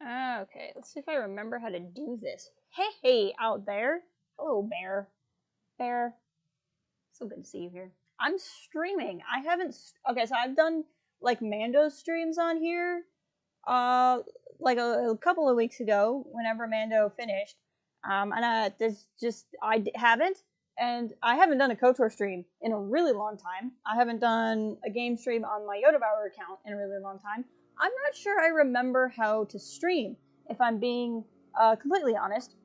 Okay, let's see if I remember how to do this. Hey, out there. Hello, Bear. Bear. So good to see you here. I'm streaming. I haven't. Okay, so I've done like Mando streams on here. Uh, like a couple of weeks ago, whenever Mando finished. And haven't. And I haven't done a KOTOR stream in a really long time. I haven't done a game stream on my Yodabauer account in a really long time. I'm not sure I remember how to stream, if I'm being completely honest.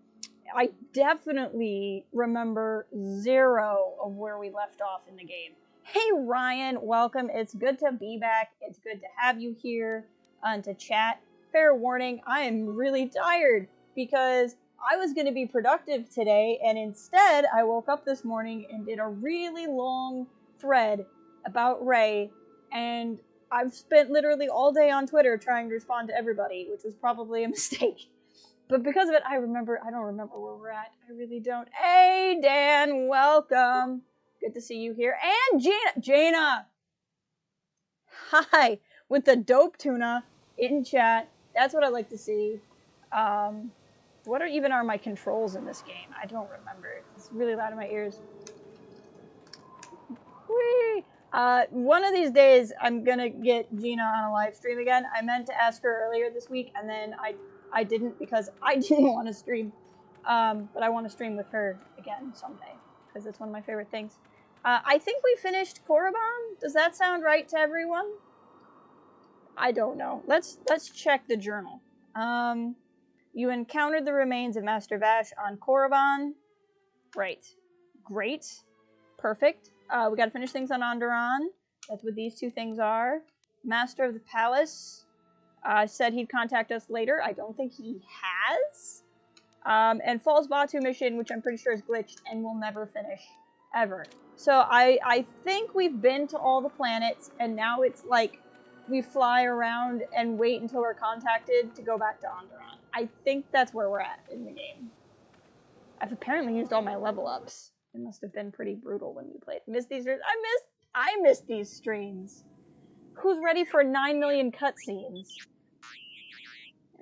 I definitely remember zero of where we left off in the game. Hey Ryan, welcome. It's good to be back. It's good to have you here to chat. Fair warning, I am really tired because I was going to be productive today, and instead I woke up this morning and did a really long thread about Rey, and I've spent literally all day on Twitter trying to respond to everybody, which was probably a mistake. But because of it, I don't remember where we're at. I really don't. Hey, Dan, welcome. Good to see you here. And Jaina! Hi, with the dope tuna in chat. That's what I like to see. What are my controls in this game? I don't remember. It's really loud in my ears. Whee! One of these days, I'm gonna get Gina on a live stream again. I meant to ask her earlier this week, and then I didn't because I didn't want to stream. But I want to stream with her again someday because it's one of my favorite things. I think we finished Korriban. Does that sound right to everyone? I don't know. Let's check the journal. You encountered the remains of Master Vash on Korriban. Right. Great. Perfect. We gotta finish things on Onderon. That's what these two things are. Master of the Palace said he'd contact us later. I don't think he has. And Falls Batu mission, which I'm pretty sure is glitched and will never finish. Ever. So I think we've been to all the planets, and now it's like we fly around and wait until we're contacted to go back to Onderon. I think that's where we're at in the game. I've apparently used all my level ups. It must have been pretty brutal when we played. I missed these streams. Who's ready for 9 million cutscenes?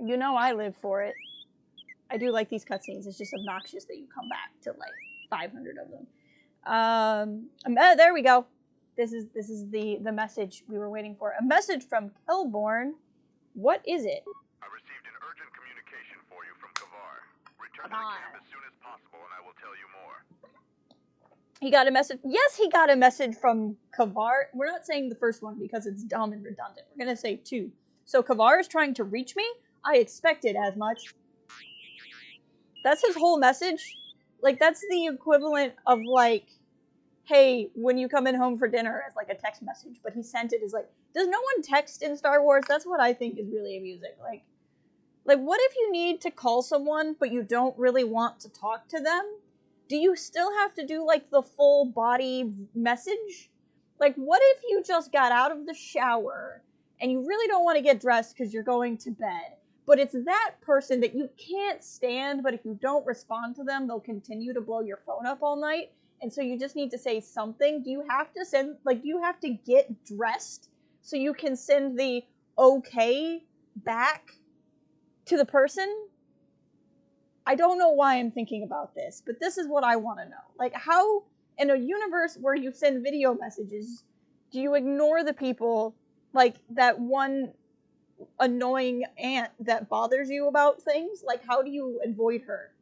You know I live for it. I do like these cutscenes. It's just obnoxious that you come back to like 500 of them. There we go. This is the message we were waiting for. A message from Kelborn. What is it? I received an urgent communication for you from Kavar. Return to the camp as soon as possible and I will tell you more. He got a message. Yes, he got a message from Kavar. We're not saying the first one because it's dumb and redundant. We're going to say 2. So Kavar is trying to reach me? I expected as much. That's his whole message? Like, that's the equivalent of, like, hey, when you come in home for dinner as, like, a text message. But he sent it as, like, does no one text in Star Wars? That's what I think is really amusing. Like, what if you need to call someone, but you don't really want to talk to them? Do you still have to do, like, the full body message? Like, what if you just got out of the shower and you really don't want to get dressed because you're going to bed, but it's that person that you can't stand, but if you don't respond to them, they'll continue to blow your phone up all night, and so you just need to say something? Do you have to get dressed so you can send the okay back to the person? I don't know why I'm thinking about this, but this is what I want to know. Like, how, in a universe where you send video messages, do you ignore the people, like, that one annoying aunt that bothers you about things? Like, how do you avoid her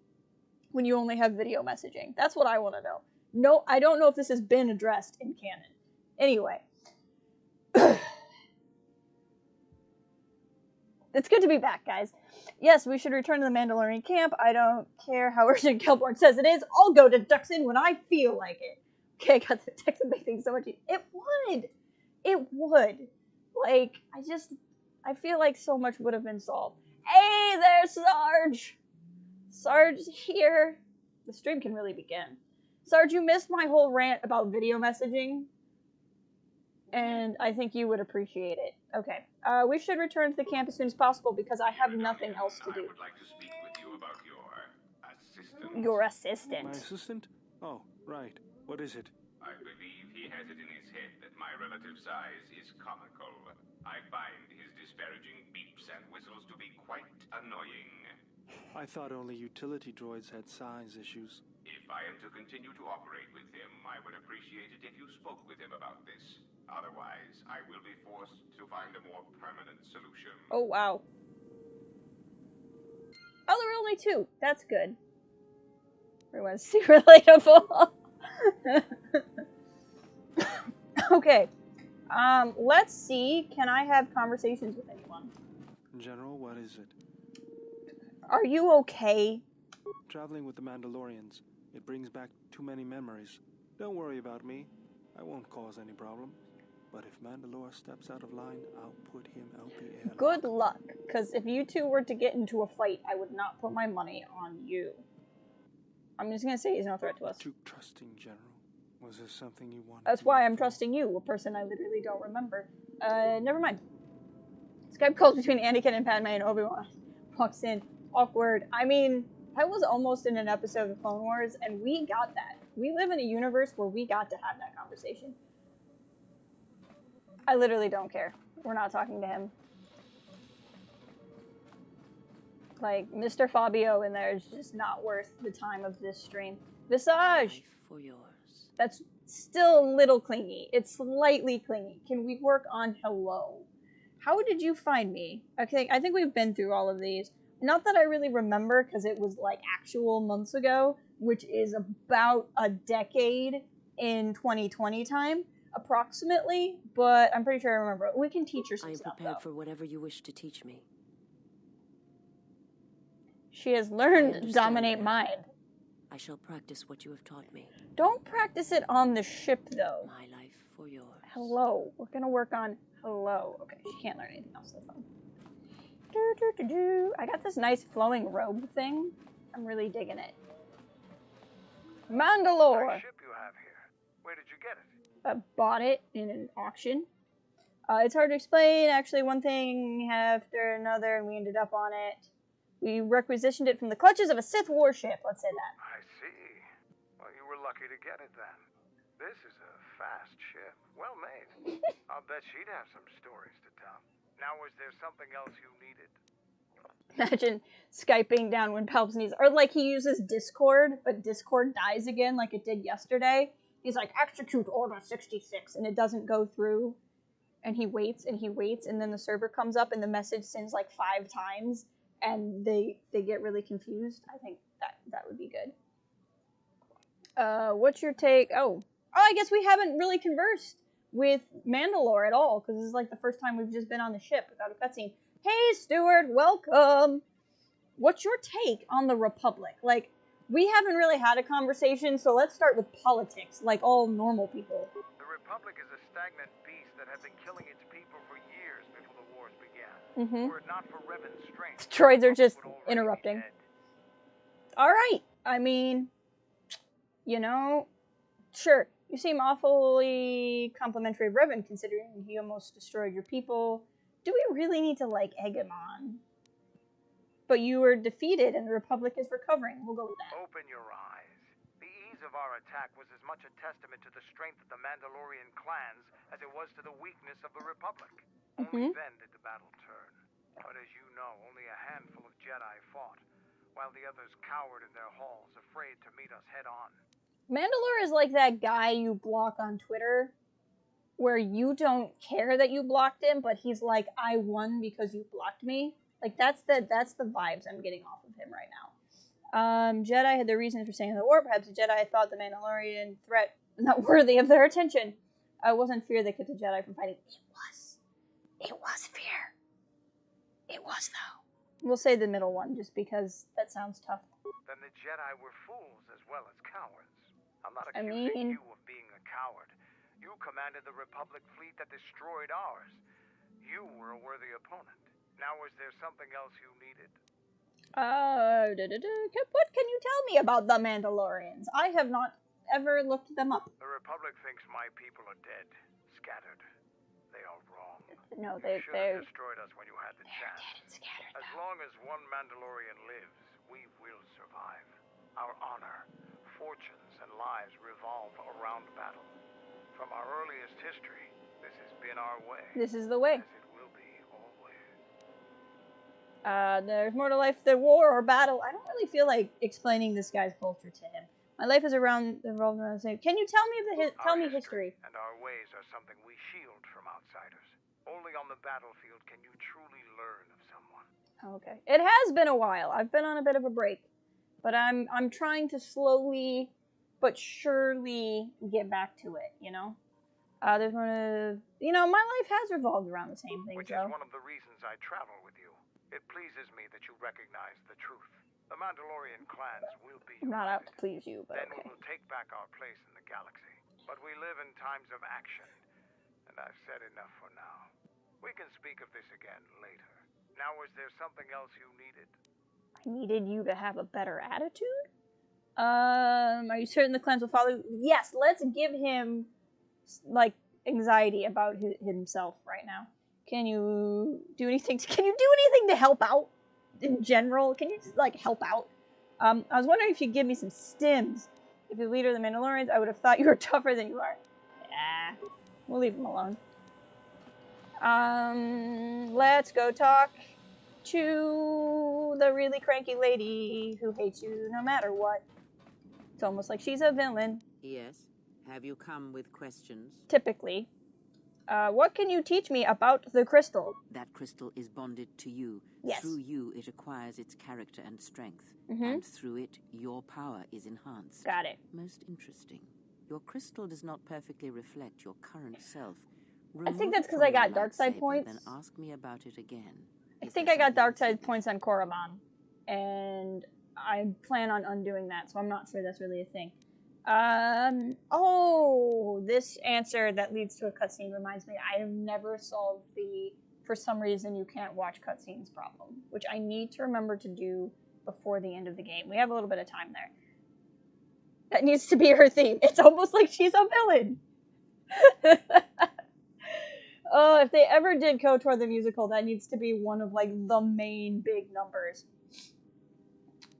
when you only have video messaging? That's what I want to know. No, I don't know if this has been addressed in canon. Anyway. It's good to be back, guys. Yes, we should return to the Mandalorian camp. I don't care how urgent Kelborn says it is. I'll go to Duxon when I feel like it. Okay, I got the text and make things so much easier. It would. It would. Like, I feel like so much would have been solved. Hey there, Sarge! Sarge here. The stream can really begin. Sarge, you missed my whole rant about video messaging, and I think you would appreciate it. Okay. We should return to the camp as soon as possible because I have nothing else to do. I would like to speak with you about your assistant. Your assistant? My assistant? Oh, right. What is it? I believe he has it in his head that my relative size is comical. I find his disparaging beeps and whistles to be quite annoying. I thought only utility droids had size issues. If I am to continue to operate with him, I would appreciate it if you spoke with him about this. Otherwise, I will be forced to find a more permanent solution. Oh, wow. Oh, there were only 2. That's good. Everyone's super relatable. Okay. Let's see. Can I have conversations with anyone? General, what is it? Are you okay? Traveling with the Mandalorians. It brings back too many memories. Don't worry about me. I won't cause any problem. But if Mandalore steps out of line, I'll put him out the airlock. Good luck, because if you two were to get into a fight, I would not put my money on you. I'm just gonna say he's no threat to us. Too trusting, General. Was there something you wanted? That's why I'm trusting you, a person I literally don't remember. Never mind. Skype calls between Anakin and Padme and Obi-Wan. Walks in. Awkward. I mean, I was almost in an episode of Clone Wars, and we got that. We live in a universe where we got to have that conversation. I literally don't care. We're not talking to him. Like, Mr. Fabio in there is just not worth the time of this stream. Visage! Life for yours. That's still a little clingy. It's slightly clingy. Can we work on hello? How did you find me? Okay, I think we've been through all of these. Not that I really remember, because it was like actual months ago, which is about a decade in 2020 time, approximately, but I'm pretty sure I remember. We can teach her some I am stuff, prepared though. for whatever you wish to teach me. She has I learned understand dominate now. mind. I shall practice what you have taught me. Don't practice it on the ship, though. My life for yours. Hello. We're gonna work on hello. Okay, she can't learn anything else, that's fine. I got this nice flowing robe thing. I'm really digging it. Mandalore! Nice ship you have here. Where did you get it? I bought it in an auction. It's hard to explain. Actually, one thing after another, and we ended up on it. We requisitioned it from the clutches of a Sith warship. Let's say that. I see. Well, you were lucky to get it then. This is a fast ship. Well made. I'll bet she'd have some stories to tell. Now, was there something else you needed? Imagine Skyping down when Palp sneezes. Or like he uses Discord, but Discord dies again like it did yesterday. He's like, execute Order 66, and it doesn't go through. And he waits, and then the server comes up, and the message sends like 5 times, and they get really confused. I think that would be good. What's your take? Oh, I guess we haven't really conversed with Mandalore at all, because this is like the first time we've just been on the ship without a cutscene. Hey, Stuart, welcome! What's your take on the Republic? Like, we haven't really had a conversation, so let's start with politics, like all normal people. The Republic is a stagnant beast that had been killing its people for years before the wars began. Were it not for Revan's strength, Droids are just would already be interrupting. dead. Alright, I mean, you know, sure, you seem awfully complimentary of Revan, considering he almost destroyed your people. Do we really need to, like, egg him on? But you were defeated, and the Republic is recovering. We'll go with that. Open your eyes. The ease of our attack was as much a testament to the strength of the Mandalorian clans as it was to the weakness of the Republic. Only then did the battle turn. But as you know, only a handful of Jedi fought, while the others cowered in their halls, afraid to meet us head on. Mandalore is like that guy you block on Twitter, where you don't care that you blocked him, but he's like, I won because you blocked me. Like, that's the vibes I'm getting off of him right now. Jedi had their reasons for staying in the war. Perhaps the Jedi thought the Mandalorian threat was not worthy of their attention. It wasn't fear that kept the Jedi from fighting. It was fear. It was, though. We'll say the middle one, just because that sounds tough. Then the Jedi were fools as well as cowards. I'm not I accusing mean- you of being a coward. You commanded the Republic fleet that destroyed ours. You were a worthy opponent. Now, was there something else you needed? What can you tell me about the Mandalorians? I have not ever looked them up. The Republic thinks my people are dead, scattered. They are wrong. No, You should they're have destroyed us when you had the chance. dead and scattered, As though. long as one Mandalorian lives, we will survive. Our honor, fortunes, and lives revolve around battle. From our earliest history, this has been our way. This is the way. As it will be always. There's more to life than war or battle. I don't really feel like explaining this guy's culture to him. My life is revolved around the same. Can you tell me history? And our ways are something we shield from outsiders. Only on the battlefield can you truly learn of someone. Okay. It has been a while. I've been on a bit of a break, but I'm trying to slowly but surely get back to it, you know? There's one of, my life has revolved around the same things, Which is one of the reasons I travel with you. It pleases me that you recognize the truth. The Mandalorian clans will be I'm not out to please you, but then okay. we will take back our place in the galaxy. But we live in times of action, and I've said enough for now. We can speak of this again later. Now, is there something else you needed? I needed you to have a better attitude? Are you certain the clans will follow? Yes, let's give him, like, anxiety about himself right now. Can you do anything to help out? In general, can you just, like, help out? I was wondering if you'd give me some stims. If you're the leader of the Mandalorians, I would have thought you were tougher than you are. Yeah, we'll leave him alone. Let's go talk to the really cranky lady who hates you no matter what. It's almost like she's a villain. Yes. Have you come with questions? Typically. What can you teach me about the crystal? That crystal is bonded to you. Yes. Through you, it acquires its character and strength. Mm-hmm. And through it, your power is enhanced. Got it. Most interesting. Your crystal does not perfectly reflect your current self. I think that's because I got dark side points. Then ask me about it again. I think I got dark side points on Korriban, and I plan on undoing that, so I'm not sure that's really a thing. This answer that leads to a cutscene reminds me I have never solved the for some reason you can't watch cutscenes problem, which I need to remember to do before the end of the game. We have a little bit of time there. That needs to be her theme. It's almost like she's a villain. Oh, if they ever did KOTOR the musical, that needs to be one of, like, the main big numbers.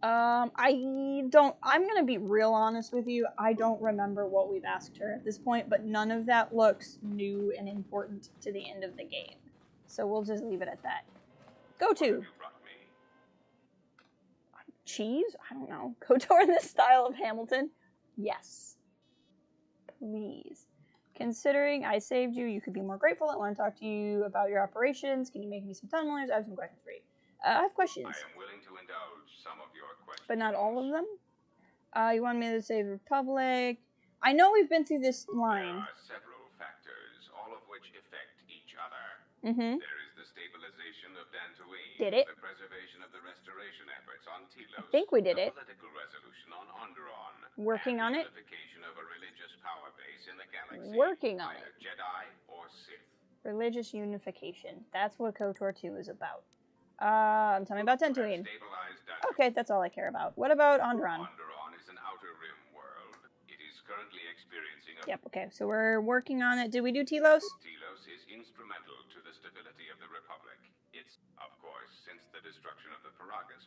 I'm gonna be real honest with you, I don't remember what we've asked her at this point, but none of that looks new and important to the end of the game. So we'll just leave it at that. Go to. Cheese? I don't know. KOTOR in the style of Hamilton? Yes. Please. Considering I saved you, you could be more grateful. I want to talk to you about your operations. Can you make me some tunnelers? I have some questions for you. I have questions. I am willing to indulge some of your questions. But not all of them? You want me to save Republic? I know we've been through this line. There are several factors, all of which affect each other. Mm-hmm. There is the stabilization of Dantooine. Did it? The preservation of the restoration efforts on Telos. I think we did it. Political resolution on Onderon. Working on it. Unification of a religious power base in the galaxy. Working on either it. Jedi or Sith. Religious unification. That's what KOTOR 2 is about. Tell me about Dantooine. Okay, that's all I care about. What about Onderon? Onderon is an outer rim world. It is currently experiencing a... Yep, okay, so we're working on it. Did we do Telos? Telos is instrumental to the stability of the Republic. It's, of course, since the destruction of the Paragus...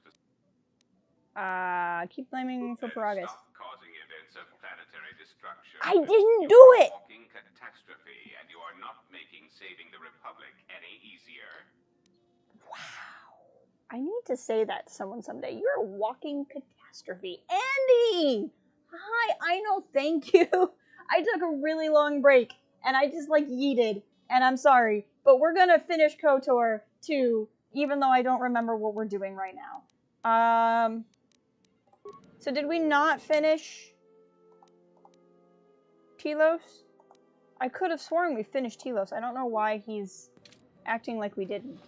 Keep blaming for Paragus. Stop causing events of planetary destruction. I didn't do it! Walking catastrophe, and you are not making saving the Republic any easier. Wow. I need to say that to someone someday. You're a walking catastrophe. Andy! Hi, I know, thank you. I took a really long break, and I just, like, yeeted, and I'm sorry. But we're gonna finish KOTOR 2, even though I don't remember what we're doing right now. So did we not finish Telos? I could have sworn we finished Telos. I don't know why he's acting like we didn't.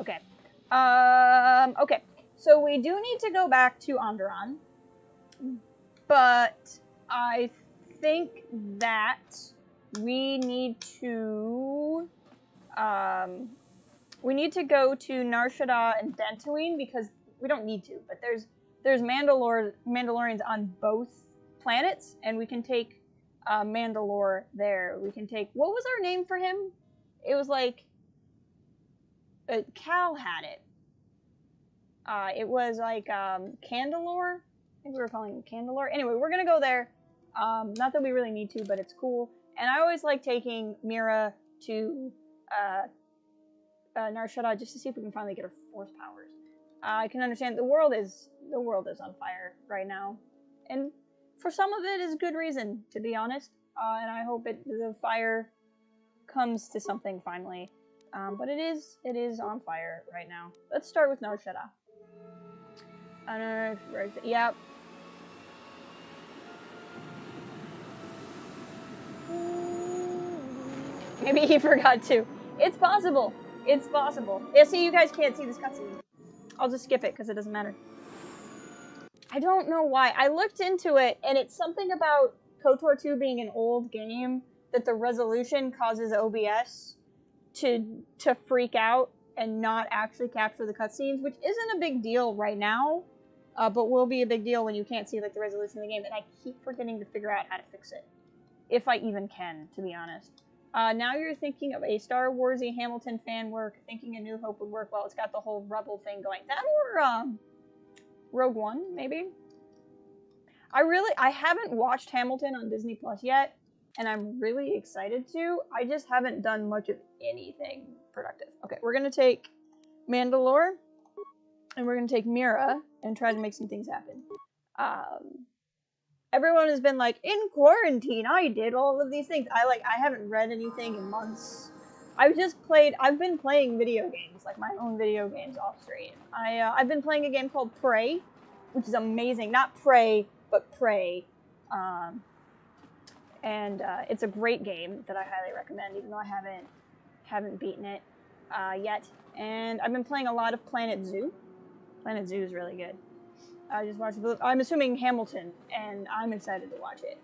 Okay. Okay. So we do need to go back to Onderon. But I think that we need to go to Nar Shaddaa and Dantooine because we don't need to, but there's Mandalorians on both planets, and we can take Mandalore there. We can take, what was our name for him? It was like, Cal had it. It was like Candalore. I think we were calling him Candalore. Anyway, we're gonna go there. Not that we really need to, but it's cool. And I always like taking Mira to Nar Shaddaa just to see if we can finally get her force powers. I can understand the world is on fire right now, and for some of it is good reason, to be honest. And I hope the fire comes to something finally. But it is on fire right now. Let's start with Nar Shaddaa. Yep. Maybe he forgot to. It's possible. It's possible. Yeah, see, you guys can't see this cutscene. I'll just skip it because it doesn't matter. I don't know why. I looked into it, and it's something about KOTOR 2 being an old game that the resolution causes OBS to freak out and not actually capture the cutscenes, which isn't a big deal right now, but will be a big deal when you can't see like the resolution of the game. And I keep forgetting to figure out how to fix it, if I even can, to be honest. Now you're thinking of a Star Warsy Hamilton fan work, thinking A New Hope would work well. It's got the whole Rebel thing going. That or Rogue One, maybe? I haven't watched Hamilton on Disney Plus yet, and I'm really excited to. I just haven't done much of anything productive. Okay, we're gonna take Mandalore, and we're gonna take Mira, and try to make some things happen. Everyone has been like, in quarantine, I did all of these things. I haven't read anything in months. I've been playing video games, like my own video games off stream. I've been playing a game called Prey, which is amazing. Not Prey, but Prey. It's a great game that I highly recommend, even though I haven't beaten it yet. And I've been playing a lot of Planet Zoo. Planet Zoo is really good. I just watched it. I'm assuming Hamilton, and I'm excited to watch it.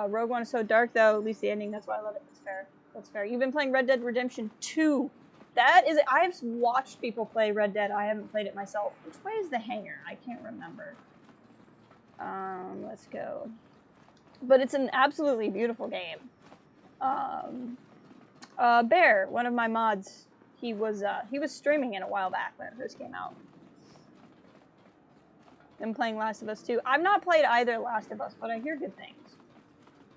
Rogue One is so dark, though. At least the ending. That's why I love it. That's fair. That's fair. You've been playing Red Dead Redemption 2. I've watched people play Red Dead. I haven't played it myself. Which way is the hangar? I can't remember. Let's go. But it's an absolutely beautiful game. Bear, one of my mods, he was streaming it a while back when it first came out. I'm playing Last of Us 2. I've not played either Last of Us, but I hear good things.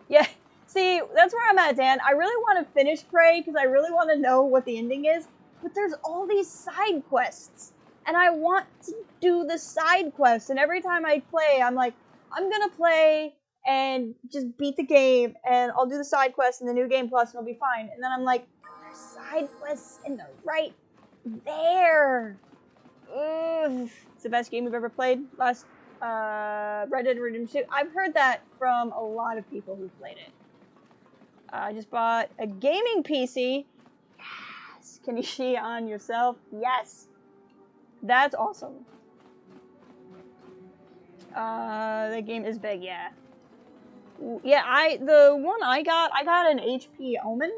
Yeah, see, that's where I'm at, Dan. I really want to finish Prey because I really want to know what the ending is, but there's all these side quests, and I want to do the side quests, and every time I play, I'm like, I'm gonna play and just beat the game, and I'll do the side quests in the New Game Plus, and it'll be fine. And then I'm like, there's side quests in the right there. Ugh. It's the best game we've ever played. Red Dead Redemption 2. I've heard that from a lot of people who've played it. I just bought a gaming PC. Yes. Can you see on yourself? Yes. That's awesome. The game is big, yeah. Yeah, the one I got an HP Omen,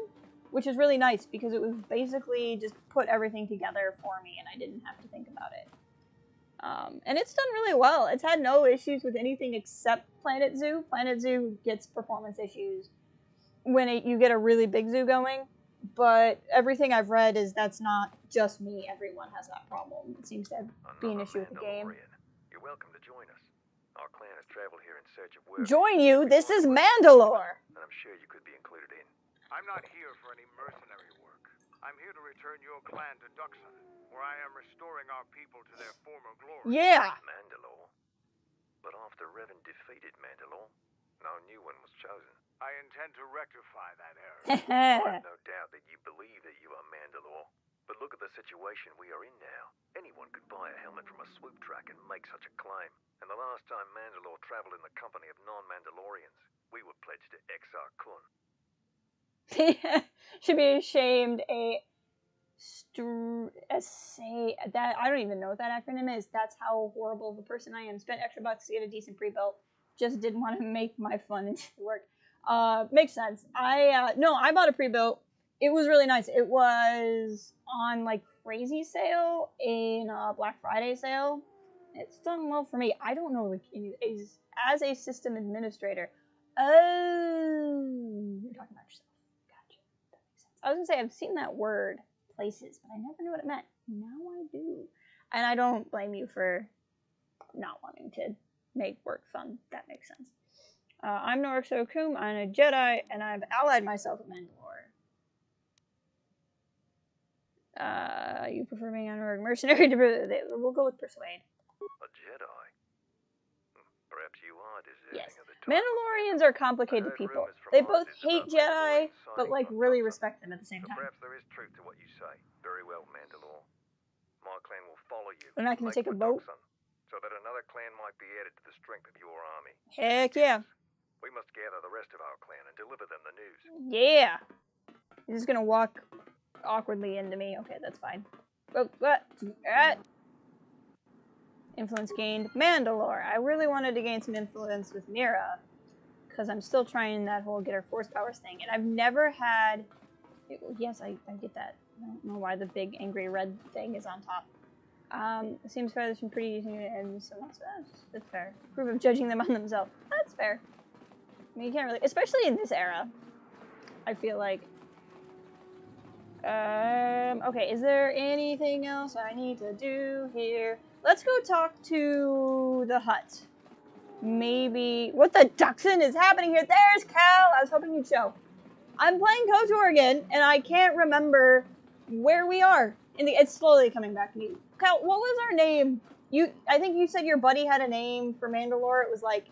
which is really nice because it was basically just put everything together for me and I didn't have to think about it. And it's done really well. It's had no issues with anything except Planet Zoo. Planet Zoo gets performance issues when you get a really big zoo going, but everything I've read is that's not just me. Everyone has that problem. It seems to be an issue with the game. You're welcome to join us. Our clan has traveled here in search of work. Join you? This is Mandalore. And I'm sure you could be included in. I'm not here for any mercenary work. I'm here to return your clan to Duxon, where I am restoring our people to their former glory. Yeah. Mandalore? But after Revan defeated Mandalore, no new one was chosen. I intend to rectify that error. I have no doubt that you believe that you are Mandalore. But look at the situation we are in now. Anyone could buy a helmet from a swoop track and make such a claim. And the last time Mandalore traveled in the company of non-Mandalorians, we were pledged to Exar Kun. Should be ashamed. That I don't even know what that acronym is. That's how horrible of a person I am. Spent extra bucks to get a decent pre-built. Just didn't want to make my fun into the work. Makes sense. I bought a pre-built. It was really nice. It was on like crazy sale in Black Friday sale. It's done well for me. I don't know, like, as a system administrator. Oh, you're talking about yourself. Gotcha. That makes sense. I was gonna say I've seen that word places, but I never knew what it meant. Now I do, and I don't blame you for not wanting to make work fun. That makes sense. I'm Norik Sokum, I'm a Jedi, and I've allied myself with Mandalore. You prefer being an Norik mercenary to... We'll go with Persuade. A Jedi? Perhaps you are deserving Yes. of the title. Mandalorians are complicated people. They both hate Jedi, but like really respect them at the same time. Perhaps there is truth to what you say. Very well, Mandalore. My clan will follow you. We're not going to take a vote. So that another clan might be added to the strength of your army. Heck yeah. We must gather the rest of our clan and deliver them the news. Yeah. He's just going to walk awkwardly into me. Okay, that's fine. Oh, what? Influence gained. Mandalore. I really wanted to gain some influence with Mira, because I'm still trying that whole get her force powers thing. And I've never had... Yes, I get that. I don't know why the big angry red thing is on top. It seems fair there's some pretty decent and so that's fair. Proof of judging them on themselves. That's fair. I mean, you can't really... Especially in this era, I feel like... Okay, is there anything else I need to do here? Let's go talk to the hut. Maybe... What the Duxon is happening here? There's Cal! I was hoping you'd show. I'm playing KOTOR again, and I can't remember where we are. It's slowly coming back to me. Cal, what was our name? I think you said your buddy had a name for Mandalore. It was like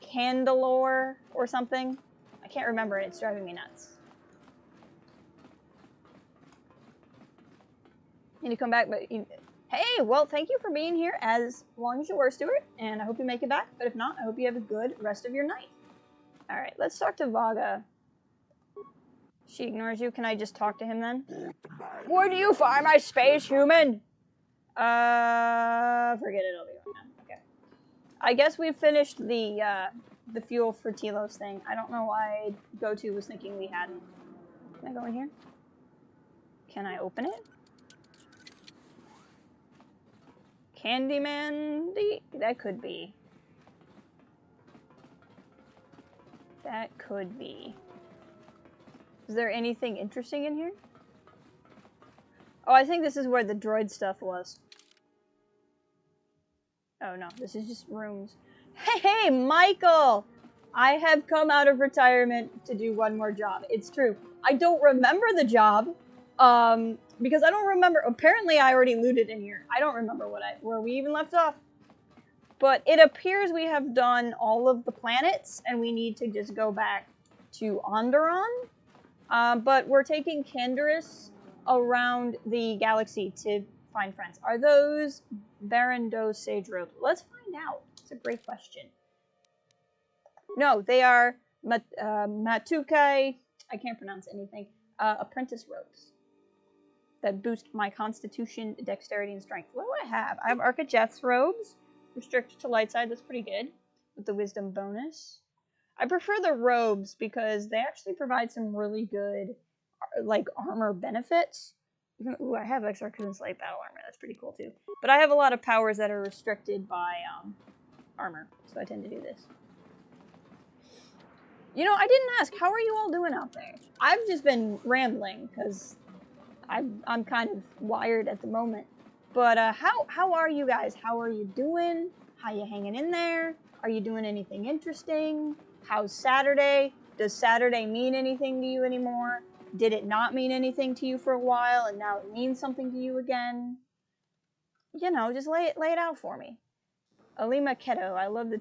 Candalore or something. I can't remember it. It's driving me nuts. Need to come back, but... Hey, well, thank you for being here as long as you were, Stuart, and I hope you make it back. But if not, I hope you have a good rest of your night. Alright, let's talk to Vaga. She ignores you. Can I just talk to him then? Where do you find my space, human? Forget it. I'll be going now. Okay. I guess we've finished the fuel for Telos thing. I don't know why GoTo was thinking we hadn't. Can I go in here? Can I open it? Candyman? That could be. That could be. Is there anything interesting in here? Oh, I think this is where the droid stuff was. Oh no, this is just rooms. Hey, Michael! I have come out of retirement to do one more job. It's true. I don't remember the job, because I don't remember. Apparently, I already looted in here. I don't remember where we even left off. But it appears we have done all of the planets, and we need to just go back to Onderon. But we're taking Canderous around the galaxy to find friends. Are those Barandos Sage Roads? Let's find out. It's a great question. No, they are Matukai. I can't pronounce anything. Apprentice Roads. That boost my constitution, dexterity, and strength. What do I have? I have Archijeth's robes. Restricted to light side. That's pretty good. With the wisdom bonus. I prefer the robes because they actually provide some really good, like, armor benefits. Ooh, I have extra Slate battle armor. That's pretty cool too. But I have a lot of powers that are restricted by armor, so I tend to do this. You know, I didn't ask. How are you all doing out there? I've just been rambling because I'm kind of wired at the moment. But how are you guys? How are you doing? How you hanging in there? Are you doing anything interesting? How's Saturday? Does Saturday mean anything to you anymore? Did it not mean anything to you for a while and now it means something to you again? You know, just lay it out for me. Alima Keto, I love the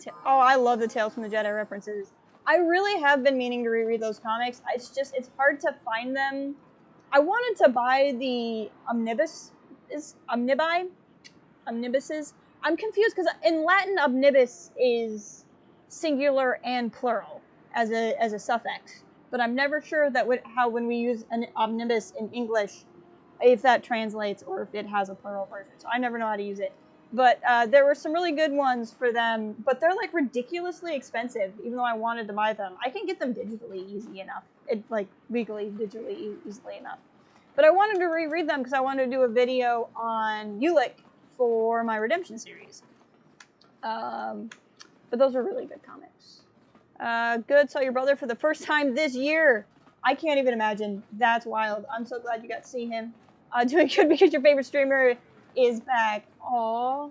Tales from the Jedi references. I really have been meaning to reread those comics. It's hard to find them. I wanted to buy the omnibuses. I'm confused because in Latin, omnibus is singular and plural as a suffix, but I'm never sure that how when we use an omnibus in English, if that translates or if it has a plural version. So I never know how to use it. But there were some really good ones for them, but they're like ridiculously expensive. Even though I wanted to buy them, I can get them digitally easy enough. Legally, digitally easily enough. But I wanted to reread them because I wanted to do a video on Ulick for my Redemption series. But those are really good comics. Good, saw your brother for the first time this year. I can't even imagine. That's wild. I'm so glad you got to see him. Doing good because your favorite streamer is back. Aw.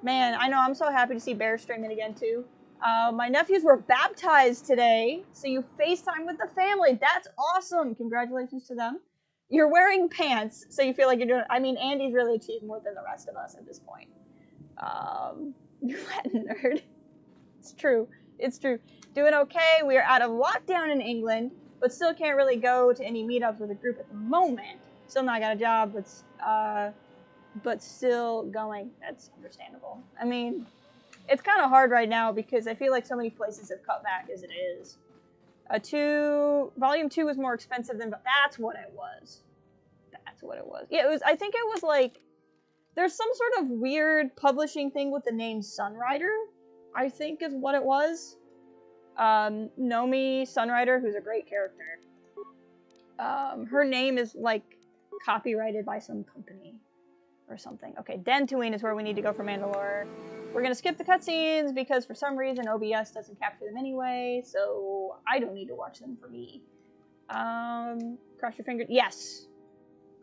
Man, I know, I'm so happy to see Bear streaming again too. My nephews were baptized today, so you FaceTime with the family. That's awesome. Congratulations to them. You're wearing pants, so you feel like you're doing... I mean, Andy's really achieved more than the rest of us at this point. You Latin nerd. It's true. It's true. Doing okay. We are out of lockdown in England, but still can't really go to any meetups with a group at the moment. Still not got a job, but still going. That's understandable. I mean, it's kind of hard right now because I feel like so many places have cut back as it is. Volume 2 was more expensive than... That's what it was. That's what it was. Yeah, it was. I think it was like... There's some sort of weird publishing thing with the name Sunrider, I think is what it was. Nomi Sunrider, who's a great character. Her name is, like, copyrighted by some company or something. Okay, Dantooine is where we need to go for Mandalore. We're gonna skip the cutscenes because for some reason OBS doesn't capture them anyway, so I don't need to watch them for me. Cross your fingers. Yes!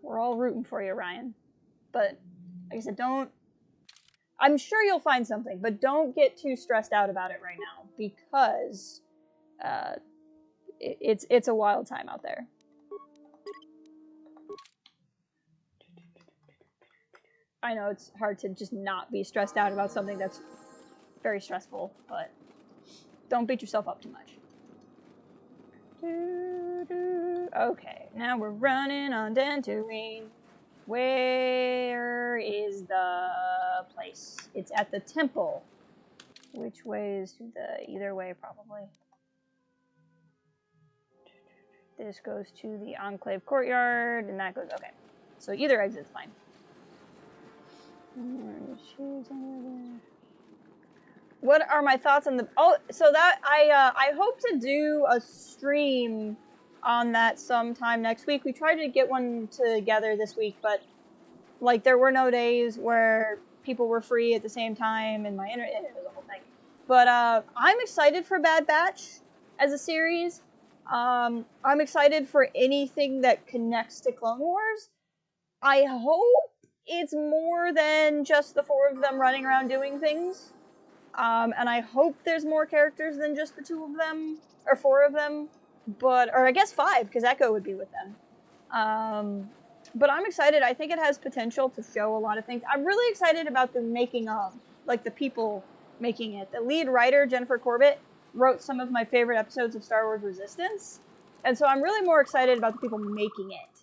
We're all rooting for you, Ryan. But, like I said, don't... I'm sure you'll find something, but don't get too stressed out about it right now, because it's a wild time out there. I know it's hard to just not be stressed out about something that's very stressful, but don't beat yourself up too much. Okay, now we're running on Dantooine. Where is the place? It's at the temple. Which way is to the... Either way, probably. This goes to the Enclave Courtyard, and that goes... Okay. So either exit's fine. What are my thoughts on the... Oh, so that... I hope to do a stream on that sometime next week. We tried to get one together this week, but like there were no days where people were free at the same time, and my internet... It was a whole thing. But I'm excited for Bad Batch as a series. I'm excited for anything that connects to Clone Wars. I hope it's more than just the 4 of them running around doing things. And I hope there's more characters than just the 2 of them, or 4 of them. Or I guess 5, because Echo would be with them. But I'm excited. I think it has potential to show a lot of things. I'm really excited about the making of, like the people making it. The lead writer, Jennifer Corbett, wrote some of my favorite episodes of Star Wars Resistance. And so I'm really more excited about the people making it.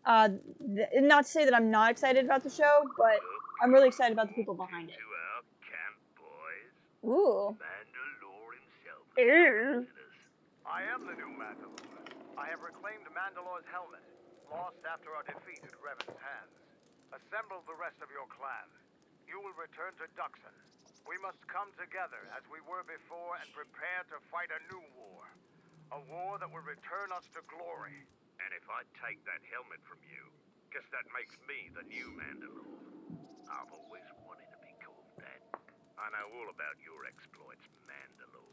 Not to say that I'm not excited about the show, but I'm really excited about the people behind it. To our camp, boys. Ooh. Mandalore himself. Ew. I am the new Mandalore. I have reclaimed Mandalore's helmet, lost after our defeat at Revan's hands. Assemble the rest of your clan. You will return to Duxon. We must come together as we were before and prepare to fight a new war. A war that will return us to glory. And if I take that helmet from you, guess that makes me the new Mandalore. I've always wanted to be called that. I know all about your exploits, Mandalore.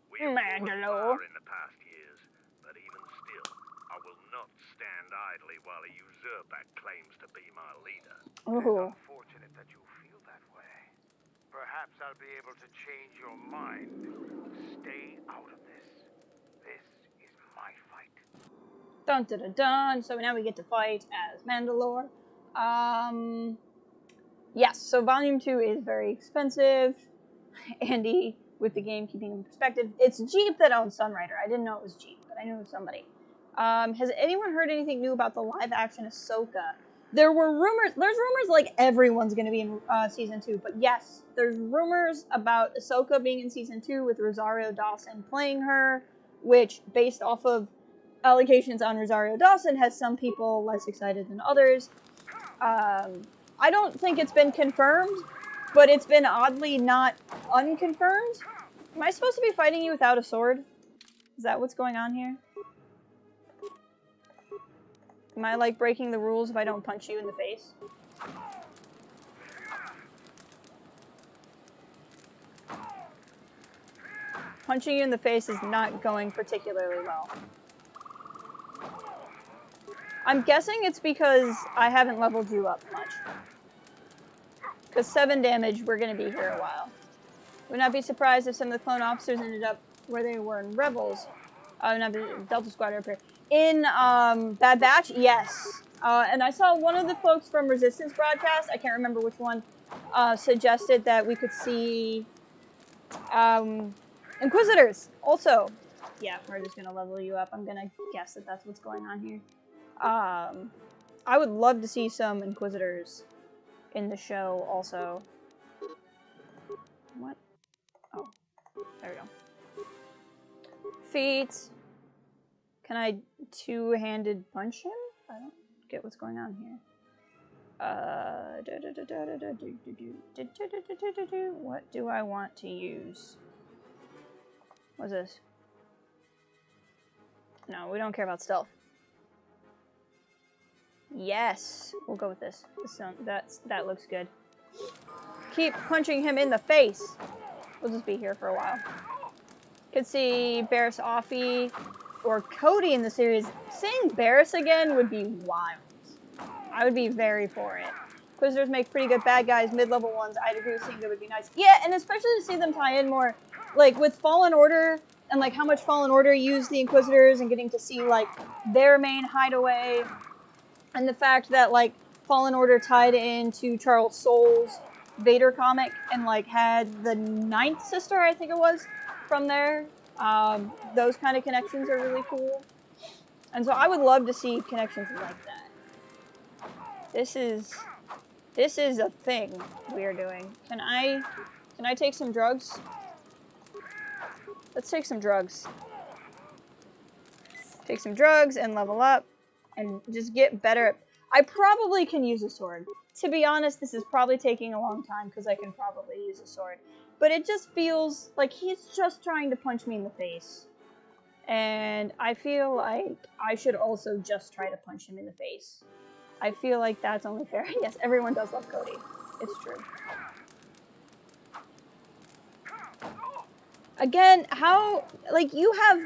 We have fallen far in the past years, but even still, I will not stand idly while a usurper claims to be my leader. Ooh. It's unfortunate that you feel that way. Perhaps I'll be able to change your mind. Stay out of this. This is my fight. Dun dun dun dun. So now we get to fight as Mandalore. Yes, so Volume 2 is very expensive. Andy, with the game, keeping in perspective. It's Jeep that owns Sunrider. I didn't know it was Jeep, but I knew it was somebody. Has anyone heard anything new about the live-action Ahsoka? There's rumors like everyone's going to be in Season 2, but yes, there's rumors about Ahsoka being in Season 2 with Rosario Dawson playing her, which, based off of allegations on Rosario Dawson, has some people less excited than others. I don't think it's been confirmed, but it's been oddly not unconfirmed. Am I supposed to be fighting you without a sword? Is that what's going on here? Am I, like, breaking the rules if I don't punch you in the face? Punching you in the face is not going particularly well. I'm guessing it's because I haven't leveled you up much. Because 7 damage, we're going to be here a while. Would not be surprised if some of the clone officers ended up where they were in Rebels. Not the Delta Squad up here. In Bad Batch, yes. And I saw one of the folks from Resistance broadcast, I can't remember which one, suggested that we could see Inquisitors also. Yeah, we're just gonna level you up. I'm gonna guess that that's what's going on here. I would love to see some Inquisitors in the show also. What? Oh, there we go. Feet. Can I two-handed punch him? I don't get what's going on here. What do I want to use? What's this? No, we don't care about stealth. Yes, we'll go with this. That looks good. Keep punching him in the face. We'll just be here for a while. Could see Barriss Offee or Cody in the series. Seeing Barriss again would be wild. I would be very for it. Inquisitors make pretty good bad guys, mid-level ones. I'd agree with seeing that would be nice. Yeah, and especially to see them tie in more, like with Fallen Order, and like how much Fallen Order used the Inquisitors, and getting to see like their main hideaway, and the fact that like Fallen Order tied into Charles Soule's Vader comic, and like had the Ninth Sister, I think it was, from there. Those kind of connections are really cool. And so I would love to see connections like that. This is a thing we are doing. Can I take some drugs? Let's take some drugs. Take some drugs and level up and just get better at... I probably can use a sword. To be honest, this is probably taking a long time because I can probably use a sword. But it just feels like he's just trying to punch me in the face. And I feel like I should also just try to punch him in the face. I feel like that's only fair. Yes, everyone does love Cody. It's true. Again, how... Like, you have...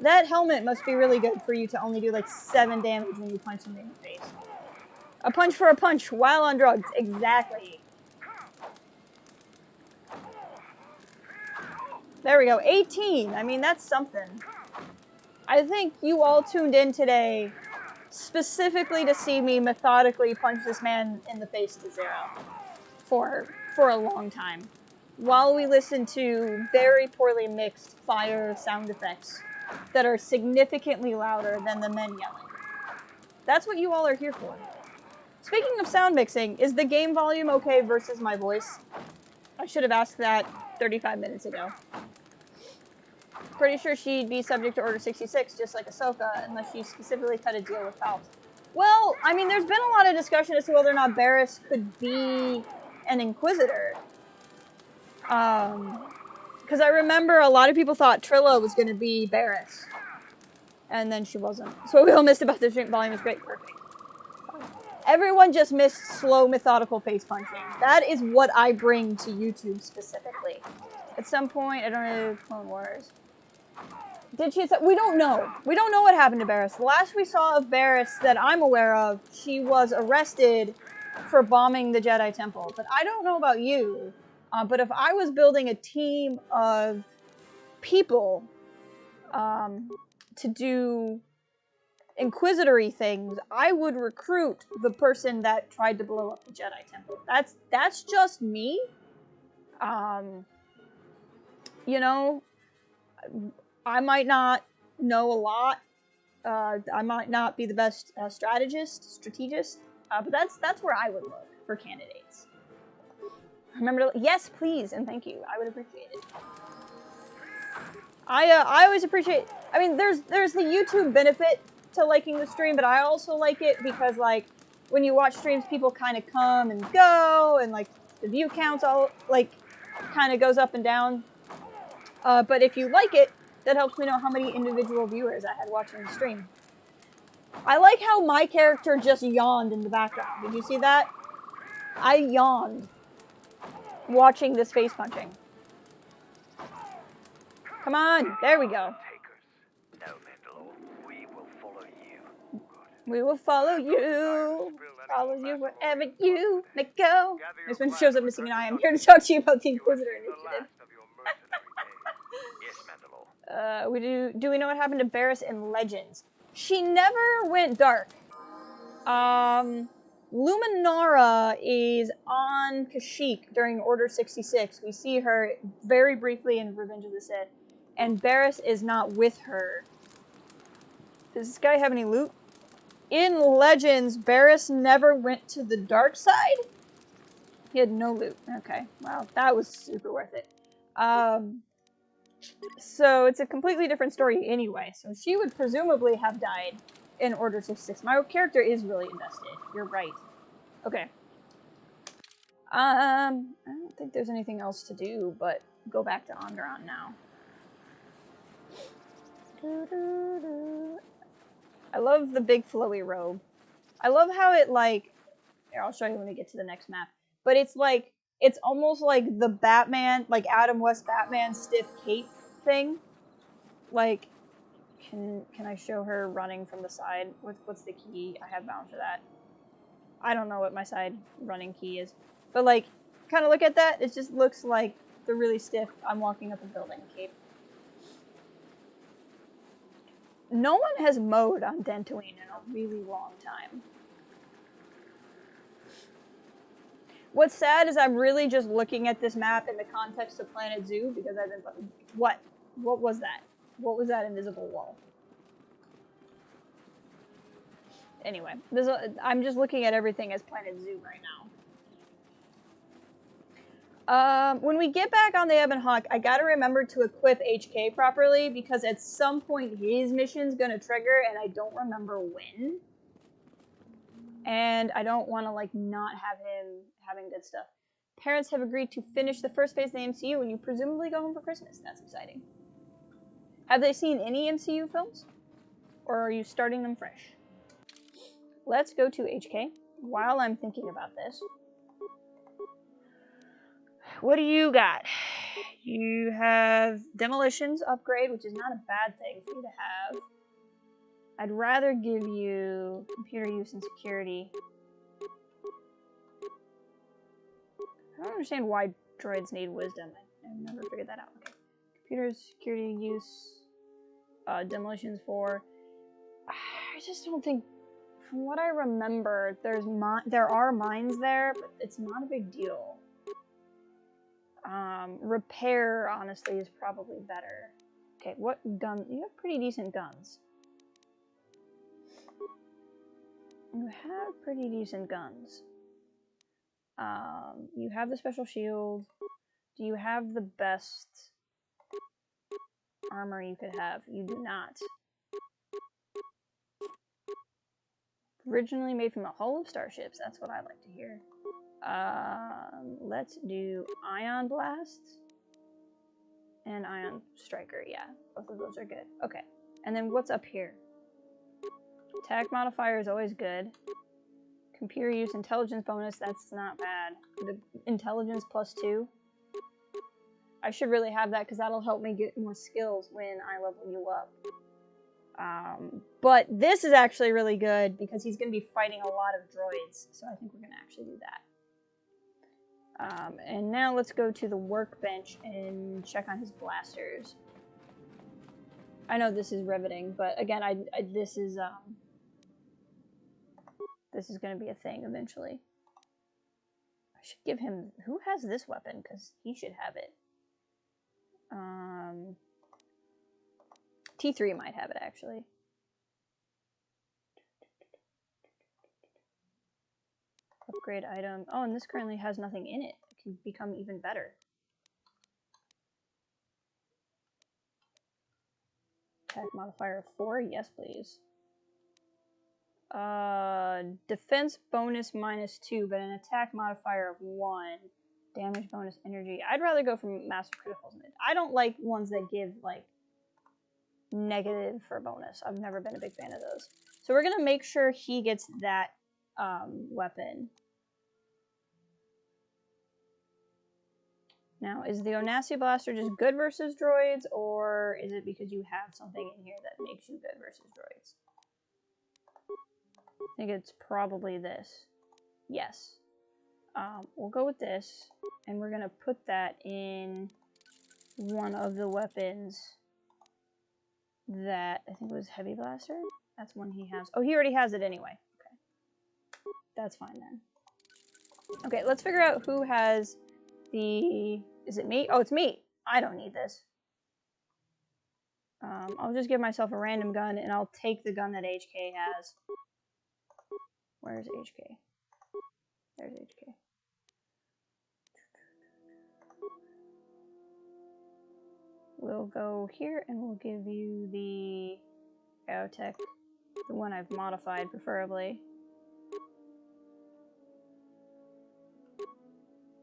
That helmet must be really good for you to only do, like, 7 damage when you punch him in the face. A punch for a punch while on drugs. Exactly. There we go. 18. I mean, that's something. I think you all tuned in today specifically to see me methodically punch this man in the face to 0 for a long time, while we listen to very poorly mixed fire sound effects that are significantly louder than the men yelling. That's what you all are here for. Speaking of sound mixing, is the game volume okay versus my voice? I should have asked that 35 minutes ago. Pretty sure she'd be subject to Order 66, just like Ahsoka, unless she specifically cut a deal with Palps. Well, I mean, there's been a lot of discussion as to whether or not Barriss could be an Inquisitor. Because I remember a lot of people thought Trilla was going to be Barriss. And then she wasn't. So what we all missed about the stream volume is great. Perfect. Everyone just missed slow, methodical face punching. That is what I bring to YouTube specifically. At some point, I don't know, Clone Wars. Did she... We don't know. We don't know what happened to Barriss. The last we saw of Barriss that I'm aware of, she was arrested for bombing the Jedi Temple. But I don't know about you. But if I was building a team of people to do inquisitory things, I would recruit the person that tried to blow up the Jedi Temple. That's just me. You know, I might not know a lot. I might not be the best strategist, but that's where I would look for candidates. Remember to, yes, please, and thank you. I would appreciate it. I always appreciate, I mean, there's the YouTube benefit to liking the stream, but I also like it because, like, when you watch streams, people kind of come and go, and, like, the view counts all, like, kind of goes up and down. But if you like it, that helps me know how many individual viewers I had watching the stream. I like how my character just yawned in the background. Did you see that? I yawned watching this face punching. Come on, there we go. No, Mandalore, we will follow you. We will follow you. Follow you wherever you may go. This one shows up missing an eye. I'm here to talk to you about the Inquisitor Initiative. case, Mandalore? Do we know what happened to Barriss in Legends? She never went dark. Luminara is on Kashyyyk during Order 66. We see her very briefly in Revenge of the Sith. And Barriss is not with her. Does this guy have any loot? In Legends, Barriss never went to the dark side? He had no loot. Okay, wow, that was super worth it. So it's a completely different story anyway. So she would presumably have died in Order 66. My character is really invested. You're right. Okay. I don't think there's anything else to do but go back to Onderon now. I love the big flowy robe. I love how it, like... Here, I'll show you when we get to the next map. But it's like... It's almost like the Batman, like Adam West Batman stiff cape thing. Like... Can I show her running from the side? What's the key I have bound for that? I don't know what my side running key is. But, like, kind of look at that. It just looks like the really stiff I'm walking up a building cape. No one has mowed on Dantooine in a really long time. What's sad is I'm really just looking at this map in the context of Planet Zoo because I've been... What? What was that? What was that invisible wall? Anyway, I'm just looking at everything as Planet Zoo right now. When we get back on the Ebon Hawk, I gotta remember to equip HK properly because at some point his mission's gonna trigger and I don't remember when. And I don't want to, like, not have him having good stuff. Parents have agreed to finish the first phase of the MCU and you presumably go home for Christmas. That's exciting. Have they seen any MCU films? Or are you starting them fresh? Let's go to HK while I'm thinking about this. What do you got? You have Demolitions upgrade, which is not a bad thing for you to have. I'd rather give you computer use and security. I don't understand why droids need wisdom. I've never figured that out. Okay. Computer security use. Demolitions 4. I just don't think... From what I remember, there are mines there, but it's not a big deal. Repair, honestly, is probably better. Okay, what gun? You have pretty decent guns. You have pretty decent guns. You have the special shield. Do you have the best armor you could have? You do not. Originally made from the hull of starships. That's what I like to hear. Let's do Ion Blast and Ion Striker. Yeah, both of those are good. Okay, and then what's up here? Attack modifier is always good. Computer use intelligence bonus, that's not bad. The intelligence +2. I should really have that because that'll help me get more skills when I level you up. But this is actually really good because he's going to be fighting a lot of droids, so I think we're going to actually do that. And now let's go to the workbench and check on his blasters. I know this is riveting, but again, this is going to be a thing eventually. I should give him... Who has this weapon? Because he should have it. T3 might have it, actually. Upgrade item. Oh, and this currently has nothing in it. It can become even better. Attack modifier of 4? Yes, please. Defense bonus -2, but an attack modifier of 1. Damage bonus energy. I'd rather go for massive criticals. I don't like ones that give, like, negative for bonus. I've never been a big fan of those. So we're going to make sure he gets that weapon. Now, is the Onasi Blaster just good versus droids, or is it because you have something in here that makes you good versus droids? I think it's probably this. Yes. We'll go with this, and we're going to put that in one of the weapons that I think was Heavy Blaster. That's one he has. Oh, he already has it anyway. Okay. That's fine then. Okay, let's figure out who has the... Is it me? Oh, it's me. I don't need this. I'll just give myself a random gun, and I'll take the gun that HK has. Where's HK? There's HK. We'll go here, and we'll give you the Aerotech, the one I've modified, preferably.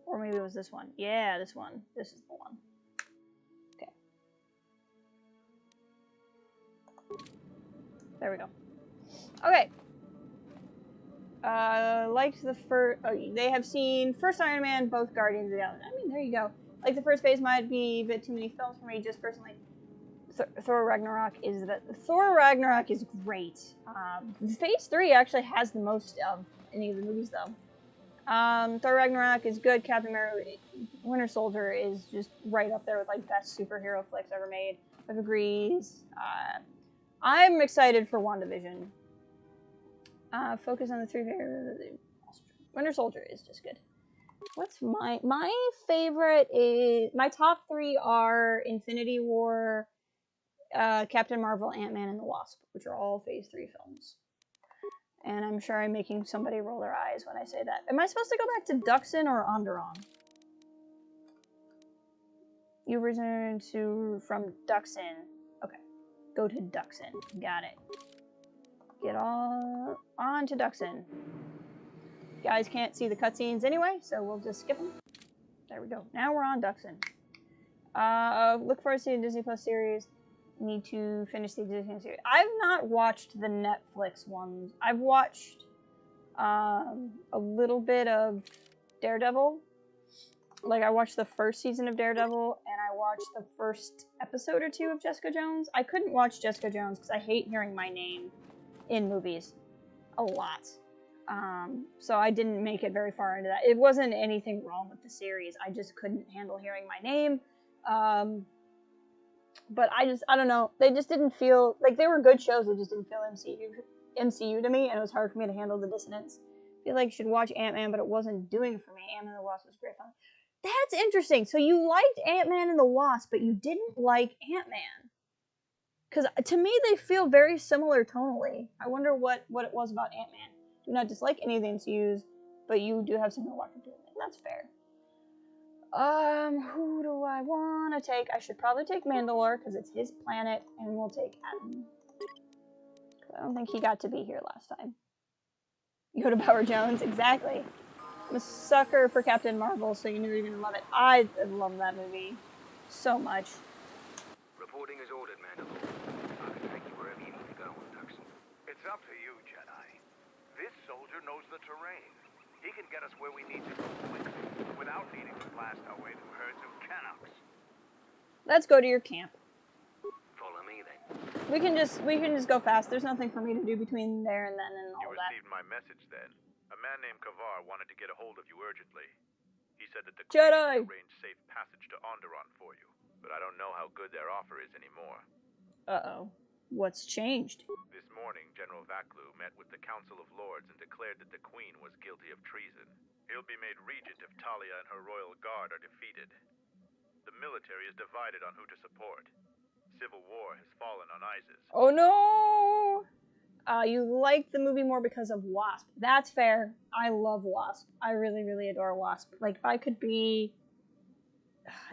Or maybe it was this one. Yeah, this one. This is the one. Okay. There we go. Okay. Liked the first... Oh, they have seen first Iron Man, both Guardians of the Galaxy. I mean, there you go. Like, the first phase might be a bit too many films for me, just personally. Thor Ragnarok is great. Phase 3 actually has the most of any of the movies, though. Thor Ragnarok is good. Captain America, Winter Soldier is just right up there with like best superhero flicks ever made. I've agrees. I'm excited for WandaVision. Focus on the three. Winter Soldier is just good. What's my favorite is my top 3 are Infinity War, Captain Marvel, Ant-Man and the Wasp, which are all Phase 3 films. And I'm sure I'm making somebody roll their eyes when I say that. Am I supposed to go back to Duxon or Onderon? You returned from Duxon. Okay. Go to Duxon. Got it. Get on to Duxon. Guys can't see the cutscenes anyway, so we'll just skip them. There we go. Now we're on Duxon. Look forward to the Disney Plus series. Need to finish the existing series. I've not watched the Netflix ones. I've watched a little bit of Daredevil. Like, I watched the first season of Daredevil, and I watched the first episode or 2 of Jessica Jones. I couldn't watch Jessica Jones because I hate hearing my name in movies. A lot. So I didn't make it very far into that. It wasn't anything wrong with the series. I just couldn't handle hearing my name. But I don't know. They just didn't feel like they were good shows. They just didn't feel MCU to me, and it was hard for me to handle the dissonance. I feel like you should watch Ant-Man, but it wasn't doing it for me. Ant-Man and the Wasp was great fun. That's interesting. So you liked Ant-Man and the Wasp, but you didn't like Ant-Man. Because to me, they feel very similar tonally. I wonder what it was about Ant-Man. Do not dislike any of the MCUs, but you do have something to watch into it. That's fair. Who do I want to take? I should probably take Mandalore, because it's his planet, and we'll take Adam. I don't think he got to be here last time. Yoda Power Jones, exactly. I'm a sucker for Captain Marvel, so you knew you were going to love it. I love that movie so much. Reporting is ordered, Mandalore. I can take you wherever you need to go, Tuxon. It's up to you, Jedi. This soldier knows the terrain. He can get us where we need to go quickly, without needing to blast our way through herds of Canucks. Let's go to your camp. Follow me, then. We can just go fast. There's nothing for me to do between there and then and all that. You received my message, then. A man named Kavar wanted to get a hold of you urgently. He said that the Jedi Queen arranged safe passage to Onderon for you, but I don't know how good their offer is anymore. Uh-oh. What's changed? This morning, General Vaklu met with the Council of Lords and declared that the Queen was guilty of treason. He'll be made regent if Talia and her royal guard are defeated. The military is divided on who to support. Civil war has fallen on ISIS. Oh no! You like the movie more because of Wasp. That's fair. I love Wasp. I really, really adore Wasp. Like, if I could be...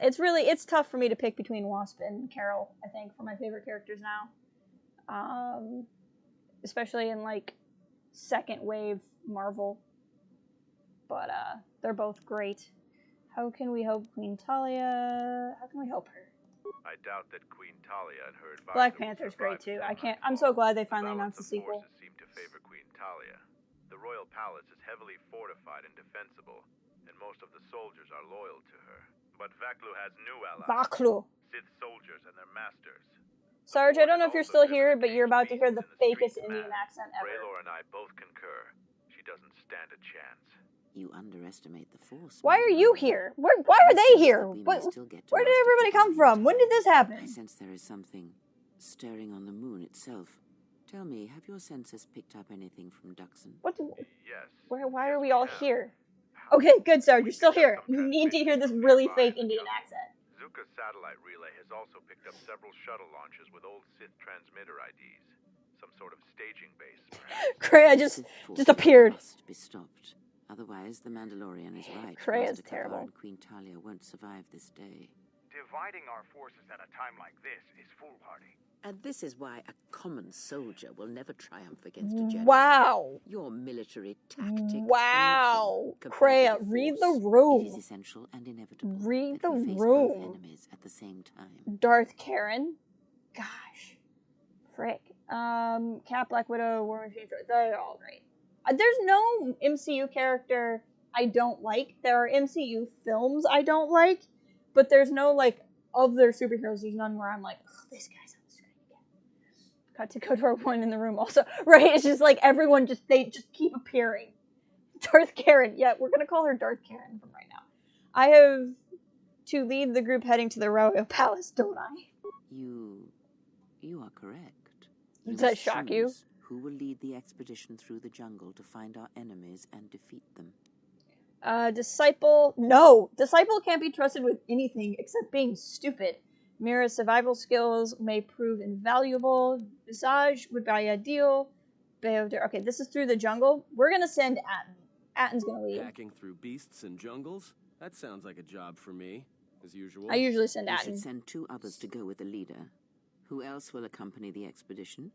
It's tough for me to pick between Wasp and Carol, I think, for my favorite characters now. Especially in, like, second wave Marvel. But, they're both great. How can we help Queen Talia? How can we help her? I doubt that Queen Talia and her advisors... Black Panther's great, too. I'm so glad they finally announced the sequel. Forces seem to favor Queen Talia. The royal palace is heavily fortified and defensible, and most of the soldiers are loyal to her. But Vaklu has new allies. Vaklu. Sith soldiers and their masters. Sarge, I don't know if you're still here, but you're about to hear the fakest Indian accent ever. Raylor and I both concur. She doesn't stand a chance. You underestimate the force. Why are you Mandalorian. here? Why I are they sense here? that we may What, still get to where did master everybody come Kotor from? When in did this time. happen? I sense there is something stirring on the moon itself. Tell me, have your senses picked up anything from Duxon? What? Yes. Why Yes, are we we all have. here? Okay, good, Sarge. You're still We picked here. up some You need to hear this transmissions really nearby fake in the Indian jungle. accent. Zuka's satellite relay has also picked up several shuttle launches with old Sith transmitter IDs. Some sort of staging base, perhaps. Kreia The just Sith forces appeared. must be stopped. Otherwise, the Mandalorian is right. Kreia's Master Kavar terrible. and Queen Talia won't survive this day. Dividing our forces at a time like this is foolhardy. And this is why a common soldier will never triumph against a Jedi. Wow. Your military tactics Wow. are nothing compared Kreia, to the read Force. the room. It is essential and inevitable Read that the we face room. both enemies at the same time. Darth Karen. Gosh. Frick. Cap, Black Widow, War Machine, they're all great. There's no MCU character I don't like. There are MCU films I don't like, but there's no, like, of their superheroes, there's none where I'm like, oh, this guy's on the screen again. Cut to Kotor 1 in the room also. Right? It's just like everyone they just keep appearing. Darth Karen. Yeah, we're gonna call her Darth Karen from right now. I have to lead the group heading to the Royal Palace, don't I? You are correct. Does that must shock you? choose who will lead the expedition through the jungle to find our enemies and defeat them. Disciple. No! Disciple can't be trusted with anything except being stupid. Mira's survival skills may prove invaluable. Visage would be ideal. Beoder. Okay, this is through the jungle. We're gonna send Atten. Atten's gonna lead. Hacking through beasts and jungles? That sounds like a job for me, as usual. I usually send You Atten. should send 2 others to go with the leader. Who else will accompany the expedition?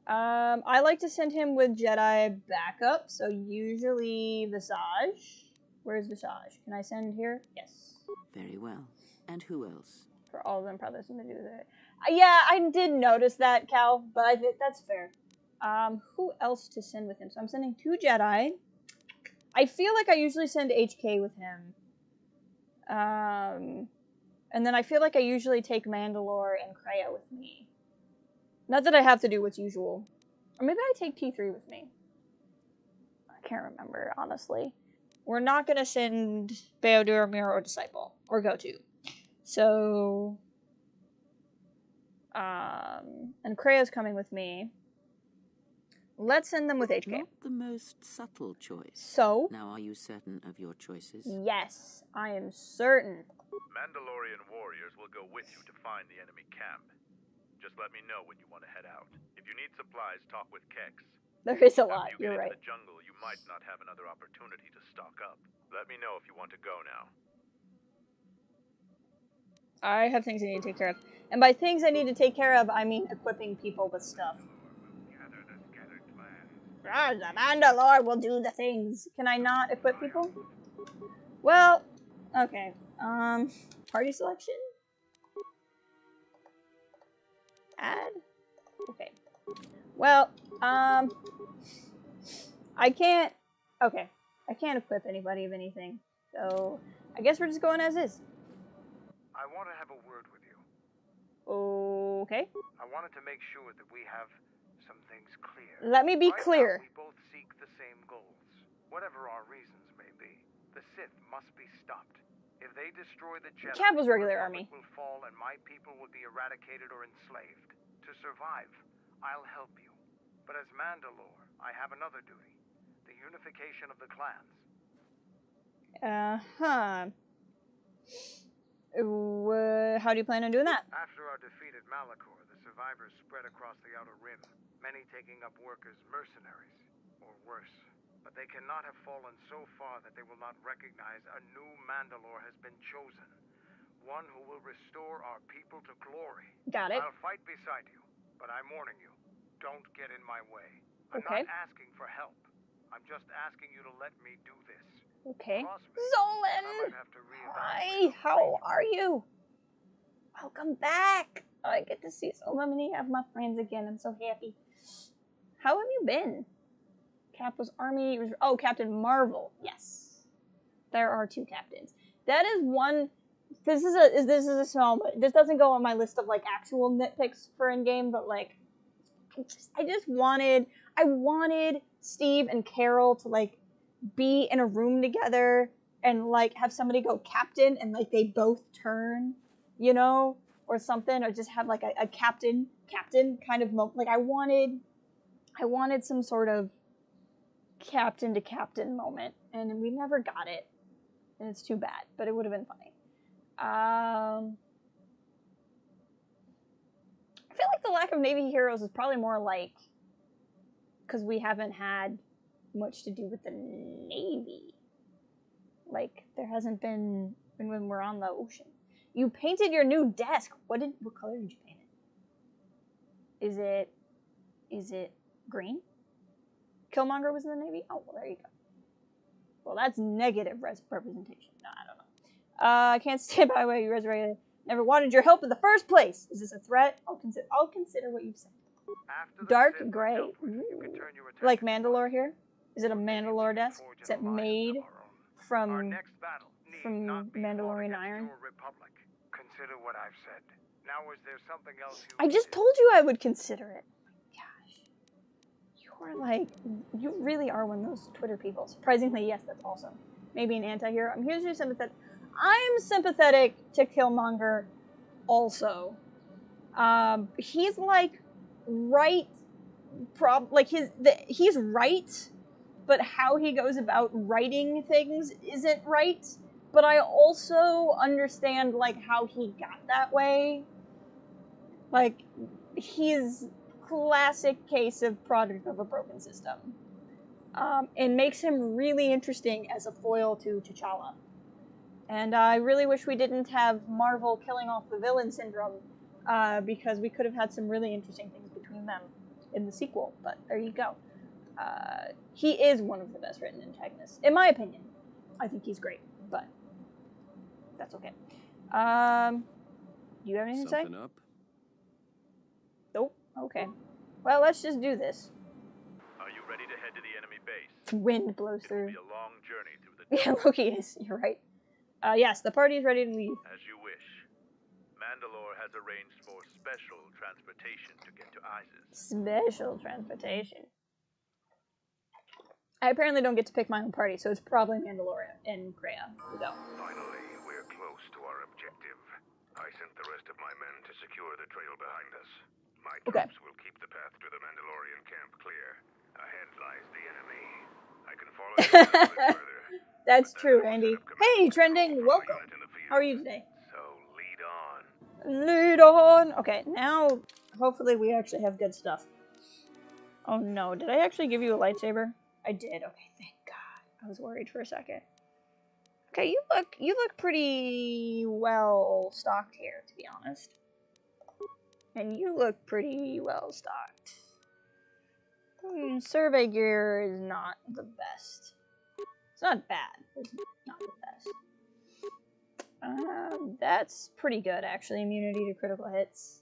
I like to send him with Jedi backup, so usually Visage. Where's Visage? Can I send here? Yes. Very well. And who else? For all of them, probably something to do with it. Yeah, I did notice that, Cal, but I think that's fair. Who else to send with him? So I'm sending 2 Jedi. I feel like I usually send HK with him. And then I feel like I usually take Mandalore and Kreia with me. Not that I have to do what's usual. Or maybe I take T3 with me. I can't remember, honestly. We're not going to send Beodur, Mira, or Disciple. Or Go-To. So... and Kreia's coming with me. Let's send them with HK. Not the most subtle choice. So? Now, are you certain of your choices? Yes, I am certain. Mandalorian warriors will go with you to find the enemy camp. Just let me know when you want to head out. If you need supplies, talk with Kex. There is a lot, After you you're get right. into the jungle, you might not have another opportunity to stock up. Let me know if you want to go now. I have things I need to take care of. And by things I need to take care of, I mean equipping people with stuff. Ah, the Mandalore will do the things. Can I not equip people? Well, okay. Party selection? Add? Okay. Well, I can't... Okay. I can't equip anybody of anything. So, I guess we're just going as is. I want to have a word with you. Okay. I wanted to make sure that we have some things clear. Let me be Right clear. now, we both seek the same goals. Whatever our reasons may be, the Sith must be stopped. If they destroy the Jedi, Cap was regular the army. Republic will fall and my people will be eradicated or enslaved. To survive, I'll help you. But as Mandalore, I have another duty. The unification of the clans. How do you plan on doing that? After our defeat at Malachor, the survivors spread across the Outer Rim, many taking up work as mercenaries, or worse. But they cannot have fallen so far that they will not recognize a new Mandalore has been chosen. One who will restore our people to glory. Got it. I'll fight beside you, but I'm warning you, don't get in my way. I'm Okay. not asking for help. I'm just asking you to let me do this. Okay. Cross me, and I Zolan! might have to Hi, reevaluate. how are you? Welcome back! Oh, I get to see so many of my friends again. I'm so happy. How have you been? Cap was Army... Oh, Captain Marvel. Yes. There are 2 captains. That is one... This is a small... This doesn't go on my list of, like, actual nitpicks for in-game, but, like... I wanted Steve and Carol to, like, be in a room together and like have somebody go captain and like they both turn, you know, or something, or just have like a captain kind of moment. Like I wanted some sort of captain to captain moment, and we never got it, and it's too bad, but it would have been funny. I feel like the lack of Navy heroes is probably more like because we haven't had much to do with the Navy. Like, there hasn't been when we're on the ocean. You painted your new desk. What color did you paint it? Is it green? Killmonger was in the Navy? Oh, well, there you go. Well, that's negative representation. No, I don't know. I can't stand by while you resurrected. Never wanted your help in the first place. Is this a threat? I'll consider what you've said. Dark gray. Like Mandalore here? Is it a Mandalore desk? Is it made from Mandalorian iron? Consider what I've said. Now, is there something else I just told you I would consider it. Gosh. You really are one of those Twitter people. Surprisingly, yes, that's awesome. Maybe an anti-hero. I'm hugely sympathetic. I'm sympathetic to Killmonger also. He's like right, he's right, but how he goes about writing things isn't right. But I also understand like how he got that way. Like, he's classic case of product of a broken system. And makes him really interesting as a foil to T'Challa. And I really wish we didn't have Marvel killing off the villain syndrome, because we could have had some really interesting things between them in the sequel. But there you go. He is one of the best written antagonists, in my opinion. I think he's great, but that's okay. Do you have anything to say? Something up? Nope. Okay. Well, let's just do this. Are you ready to head to the enemy base? Wind blows It'll through. be a long journey through the Yeah, Loki is. You're right. Yes, the party is ready to leave. As you wish. Mandalore has arranged for special transportation to get to Isis. Special transportation. I apparently don't get to pick my own party, so it's probably Mandalorian and Kreia. We go. Finally, we're close to our objective. I sent the rest of my men to secure the trail behind us. My troops will keep the path to the Mandalorian camp clear. Ahead lies the enemy. I can follow you a little bit further. That's true, Andy. Hey, Trending, welcome. How are you today? So, lead on. Lead on. Okay, now, hopefully we actually have good stuff. Oh no, did I actually give you a lightsaber? I did. Okay, thank God. I was worried for a second. Okay, you look pretty well stocked here, to be honest. And you look pretty well stocked. Survey gear is not the best. It's not bad. It's not the best. That's pretty good, actually. Immunity to critical hits.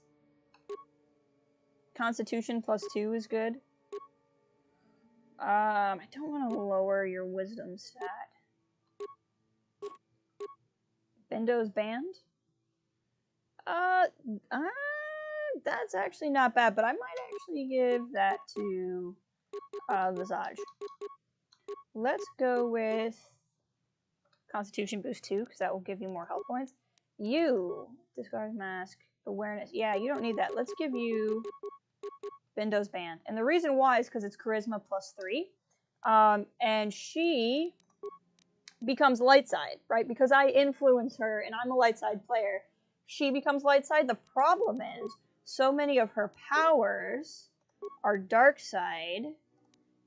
Constitution +2 is good. I don't want to lower your wisdom stat. Bendo's band? That's actually not bad, but I might actually give that to Visage. Let's go with Constitution boost 2, because that will give you more health points. You, discard mask, awareness. Yeah, you don't need that. Let's give you Bendo's band. And the reason why is because it's charisma +3. And she becomes light side, right? Because I influence her and I'm a light side player. She becomes light side. The problem is so many of her powers are dark side.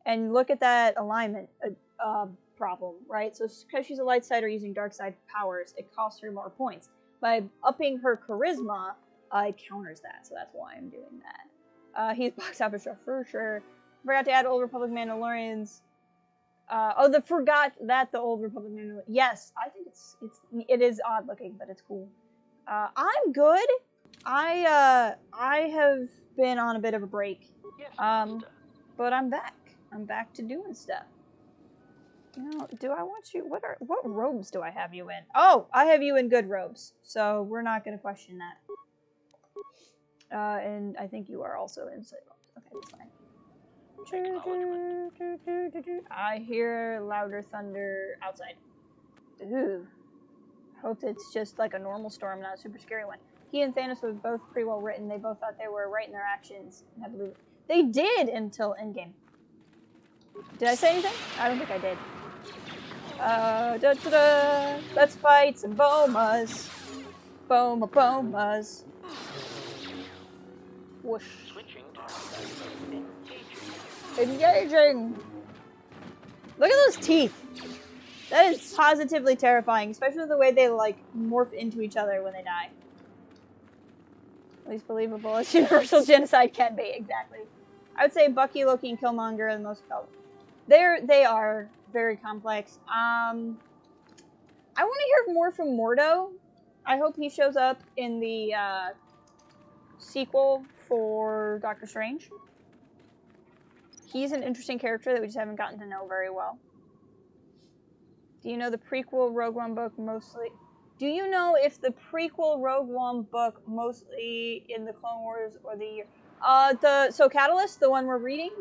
And look at that alignment problem, right? So because she's a light side or using dark side powers, it costs her more points. By upping her charisma, it counters that. So that's why I'm doing that. He's box office stuff for sure. Forgot to add Old Republic Mandalorians. Forgot that the Old Republic Mandalorian. Yes, I think it is odd looking, but it's cool. I'm good. I have been on a bit of a break. But I'm back. I'm back to doing stuff. You know, do I want you? What robes do I have you in? Oh, I have you in good robes, so we're not going to question that. And I think you are also in sight robes. Okay, that's fine. I hear louder thunder outside. Ooh. Hope it's just like a normal storm, not a super scary one. He and Thanos were both pretty well written. They both thought they were right in their actions. And I believe it. They did until Endgame. Did I say anything? I don't think I did. Let's fight some bomas. Bomas. Whoosh. Engaging. Look at those teeth. That is positively terrifying, especially the way they like morph into each other when they die. At least believable as universal genocide can be, exactly. I would say Bucky, Loki, and Killmonger are the most they are very complex. I want to hear more from Mordo. I hope he shows up in the sequel for Doctor Strange. He's an interesting character that we just haven't gotten to know very well. Do you know the prequel Rogue One book mostly? Do you know if the prequel Rogue One book mostly in the Clone Wars or the year? So Catalyst, the one we're reading.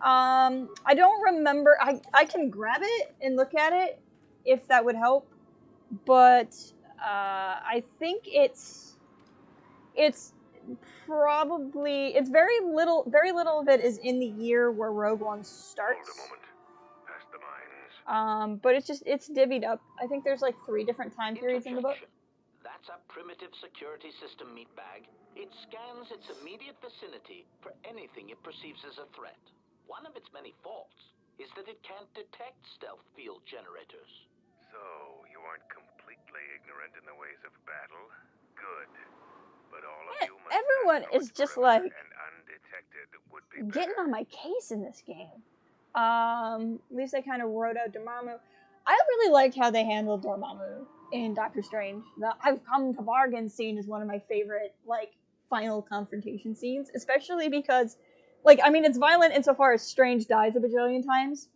I don't remember. I can grab it and look at it if that would help, but I think it's probably very little of it is in the year where Rogue One starts. Hold a moment. Past the mines. But it's divvied up. I think there's like 3 different time periods in the book. That's a primitive security system, meatbag. It scans its immediate vicinity for anything it perceives as a threat. One of its many faults is that it can't detect stealth field generators. So, you aren't completely ignorant in the ways of battle? Good. But all of you must Everyone is just like and undetected would be getting on my case in this game. At least I kind of wrote out Dormammu. I really liked how they handled Dormammu in Doctor Strange. The "I've come to bargain" scene is one of my favorite, like, final confrontation scenes, especially because, like, I mean, it's violent insofar as Strange dies a bajillion times,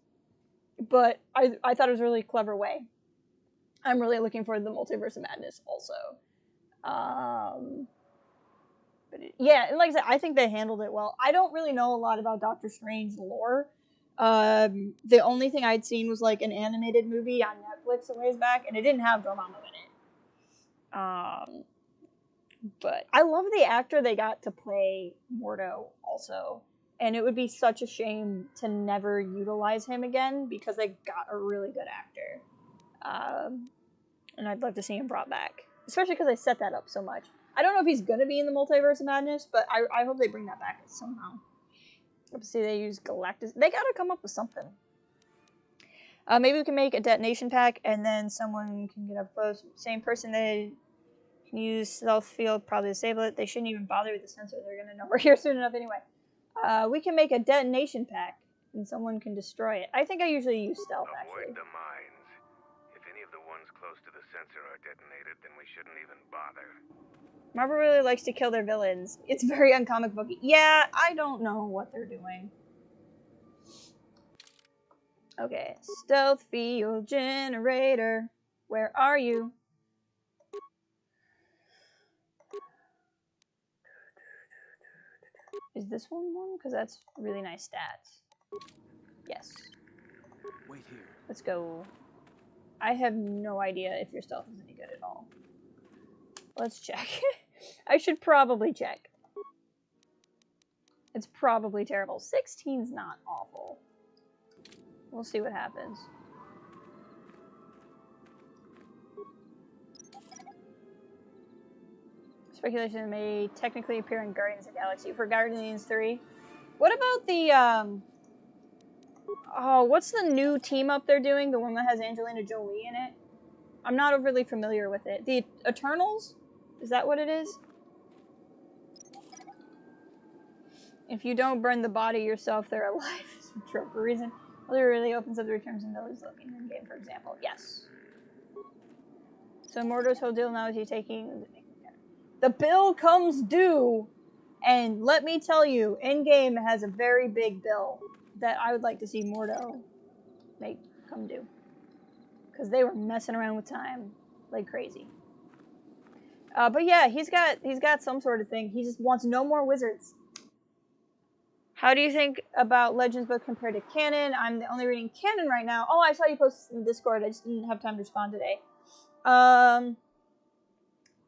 but I thought it was a really clever way. I'm really looking forward to the Multiverse of Madness also. But yeah, and like I said, I think they handled it well. I don't really know a lot about Doctor Strange lore. The only thing I'd seen was like an animated movie on Netflix a ways back, and it didn't have Dormammu in it. But I love the actor they got to play Mordo also, and it would be such a shame to never utilize him again because they got a really good actor. And I'd love to see him brought back, especially because they set that up so much. I don't know if he's going to be in the Multiverse of Madness, but I hope they bring that back somehow. Obviously, they use Galactus. They gotta come up with something. Maybe we can make a detonation pack, and then someone can get up close. Same person that can use stealth field, probably disable it. They shouldn't even bother with the sensor. They're gonna know we're here soon enough anyway. We can make a detonation pack, and someone can destroy it. I think I usually use stealth, actually. Avoid the mines. If any of the ones close to the sensor are detonated, then we shouldn't even bother. Marvel really likes to kill their villains. It's very uncomic booky. Yeah, I don't know what they're doing. Okay, stealth field generator. Where are you? Is this one? Because that's really nice stats. Yes. Wait here. Let's go. I have no idea if your stealth is any good at all. Let's check. I should probably check. It's probably terrible. 16's not awful. We'll see what happens. Speculation may technically appear in Guardians of the Galaxy for Guardians 3. What about the, oh, what's the new team up they're doing? The one that has Angelina Jolie in it? I'm not overly familiar with it. The Eternals? Is that what it is? If you don't burn the body yourself, they're alive. For a reason. Well, it really opens up the returns and abilities looking in the game, for example. Yes. So Mordo's whole deal now is he's taking... The bill comes due, and let me tell you, Endgame has a very big bill that I would like to see Mordo make come due. Because they were messing around with time like crazy. But yeah, he's got some sort of thing. He just wants no more wizards. How do you think about Legends book compared to canon? I'm only reading canon right now. Oh, I saw you post in Discord. I just didn't have time to respond today.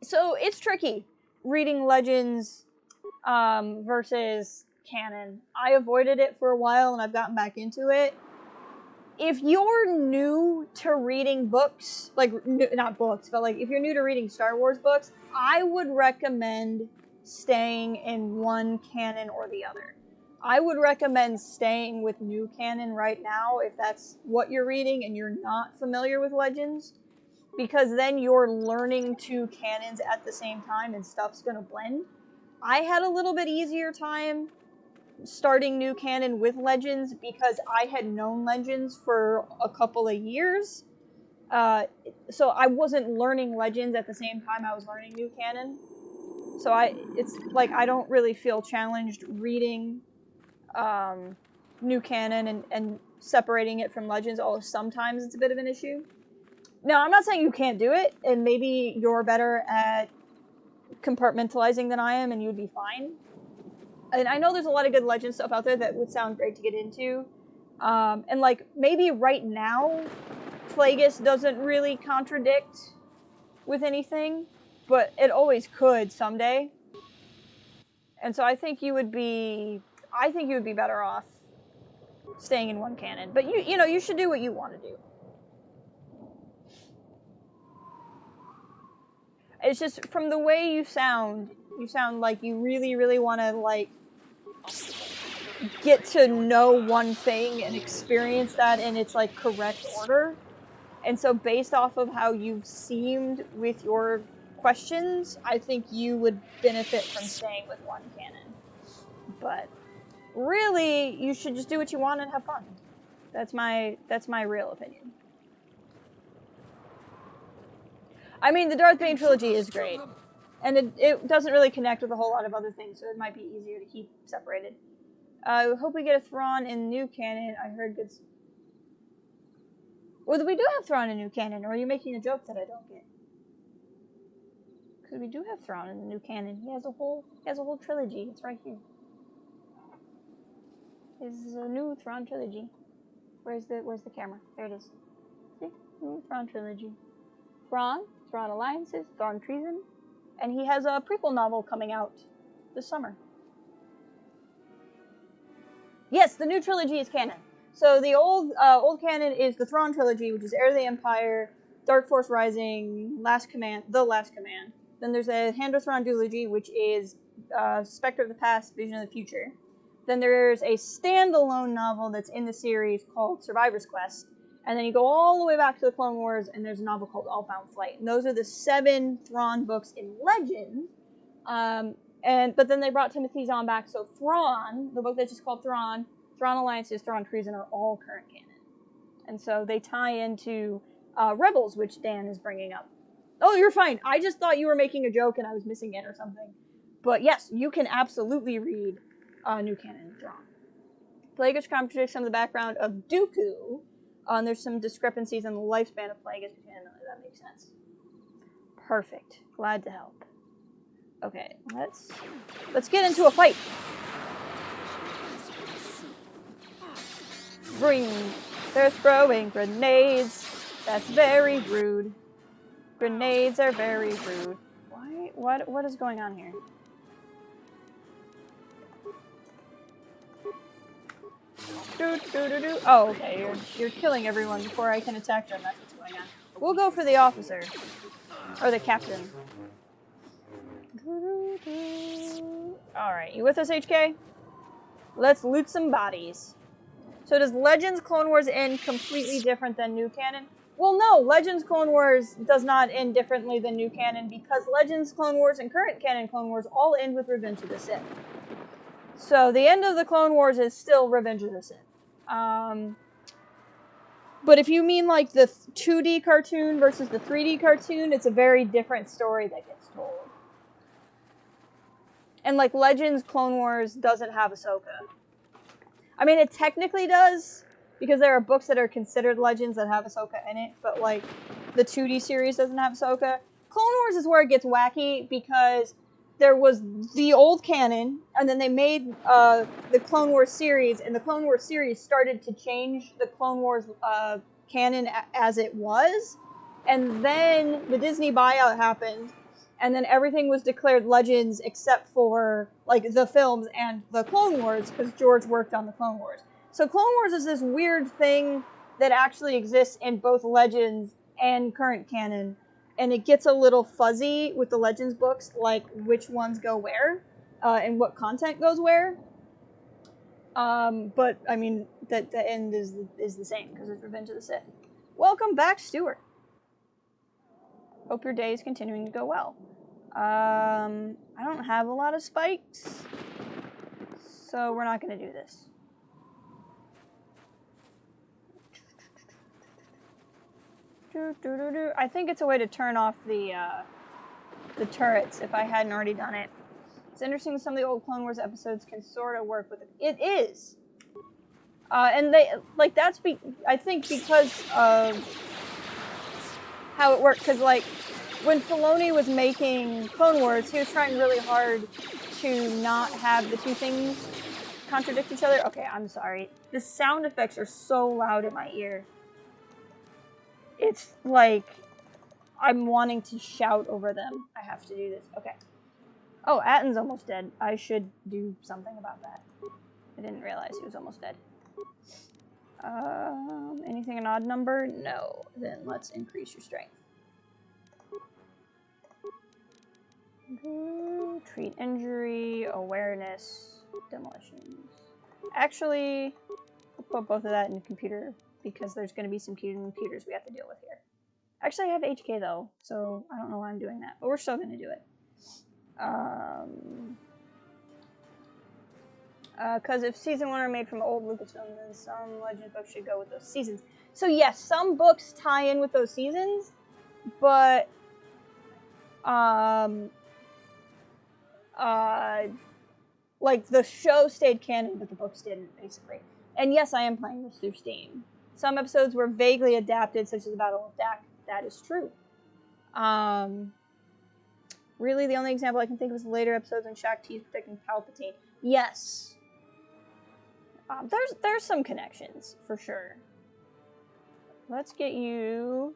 So it's tricky reading Legends versus canon. I avoided it for a while and I've gotten back into it. If you're new to reading books, like, not books, but like if you're new to reading Star Wars books, I would recommend staying in one canon or the other. I would recommend staying with new canon right now if that's what you're reading and you're not familiar with Legends, because then you're learning two canons at the same time and stuff's gonna blend. I had a little bit easier time starting new canon with Legends because I had known Legends for a couple of years. So I wasn't learning Legends at the same time I was learning new canon. So it's like I don't really feel challenged reading new canon and separating it from Legends, although sometimes it's a bit of an issue. Now, I'm not saying you can't do it, and maybe you're better at compartmentalizing than I am, and you'd be fine. And I know there's a lot of good Legend stuff out there that would sound great to get into. And, like, maybe right now, Plagueis doesn't really contradict with anything, but it always could someday. And so I think you would be better off staying in one canon. But you know, you should do what you want to do. It's just, from the way you sound like you really, really want to, like, get to know one thing and experience that in its, like, correct order. And so based off of how you've seemed with your questions, I think you would benefit from staying with one canon. But really, you should just do what you want and have fun. That's my real opinion. I mean, the Darth Bane trilogy is great. And it doesn't really connect with a whole lot of other things, so it might be easier to keep separated. I hope we get a Thrawn in new canon. I heard good... Well, we do have Thrawn in new canon, or are you making a joke that I don't get? Because we do have Thrawn in the new canon. He has a whole trilogy. It's right here. This is a new Thrawn trilogy. Where's the camera? There it is. See? New Thrawn trilogy. Thrawn Alliances, Thrawn Treason, and he has a prequel novel coming out this summer. Yes, the new trilogy is canon. So the old canon is the Thrawn trilogy, which is Heir of the Empire, Dark Force Rising, The Last Command. Then there's a Hand of Thrawn duology, which is Spectre of the Past, Vision of the Future. Then there's a standalone novel that's in the series called Survivor's Quest. And then you go all the way back to the Clone Wars, and there's a novel called All Found Flight. And those are the 7 Thrawn books in Legend. But then they brought Timothy Zahn back, so Thrawn, the book that's just called Thrawn Alliances, Thrawn Treason are all current canon. And so they tie into Rebels, which Dan is bringing up. Oh, you're fine. I just thought you were making a joke and I was missing it or something. But yes, you can absolutely read new canon Thrawn. Plagueis contradicts some of the background of Dooku. There's some discrepancies in the lifespan of Plagueis, and that makes sense. Perfect. Glad to help. Okay, let's get into a fight. They're throwing grenades. That's very rude. Grenades are very rude. Why? What is going on here? Oh, okay. You're killing everyone before I can attack them. That's what's going on. We'll go for the officer or the captain. All right, you with us, HK? Let's loot some bodies. So does Legends Clone Wars end completely different than new canon? Well, no. Legends Clone Wars does not end differently than new canon because Legends Clone Wars and current canon Clone Wars all end with Revenge of the Sith. So the end of the Clone Wars is still Revenge of the Sith. But if you mean like the 2D cartoon versus the 3D cartoon, it's a very different story that gets told. And like Legends Clone Wars doesn't have Ahsoka. I mean, it technically does, because there are books that are considered Legends that have Ahsoka in it, but like the 2D series doesn't have Ahsoka. Clone Wars is where it gets wacky because there was the old canon, and then they made the Clone Wars series, and the Clone Wars series started to change the Clone Wars canon as it was, and then the Disney buyout happened, and then everything was declared Legends except for like the films and the Clone Wars, because George worked on the Clone Wars. So Clone Wars is this weird thing that actually exists in both Legends and current canon. And it gets a little fuzzy with the Legends books, like which ones go where, and what content goes where. But I mean, the end is the same because it's Revenge of the Sith. Welcome back, Stuart. Hope your day is continuing to go well. I don't have a lot of spikes, so we're not going to do this. I think it's a way to turn off the turrets if I hadn't already done it. It's interesting that some of the old Clone Wars episodes can sort of work with it. It is. And they, like, that's, I think because of how it worked. Because, like, when Filoni was making Clone Wars, he was trying really hard to not have the two things contradict each other. Okay, I'm sorry. The sound effects are so loud in my ear. It's like I'm wanting to shout over them. I have to do this. Okay. Oh, Atton's almost dead. I should do something about that. I didn't realize he was almost dead. Anything an odd number? No. Then let's increase your strength. Treat injury, awareness, demolitions. Actually, we'll put both of that in the computer because there's going to be some computers we have to deal with here. Actually, I have HK though, so I don't know why I'm doing that, but we're still going to do it. Because if season 1 are made from old Lucasfilm, then some Legend books should go with those seasons. So yes, some books tie in with those seasons, but like the show stayed canon, but the books didn't, basically. And yes, I am playing this through Steam. Some episodes were vaguely adapted, such as the Battle of Dak. That is true. Really, the only example I can think of is the later episodes when Shaak Ti's protecting Palpatine. Yes. There's some connections, for sure. Let's get you...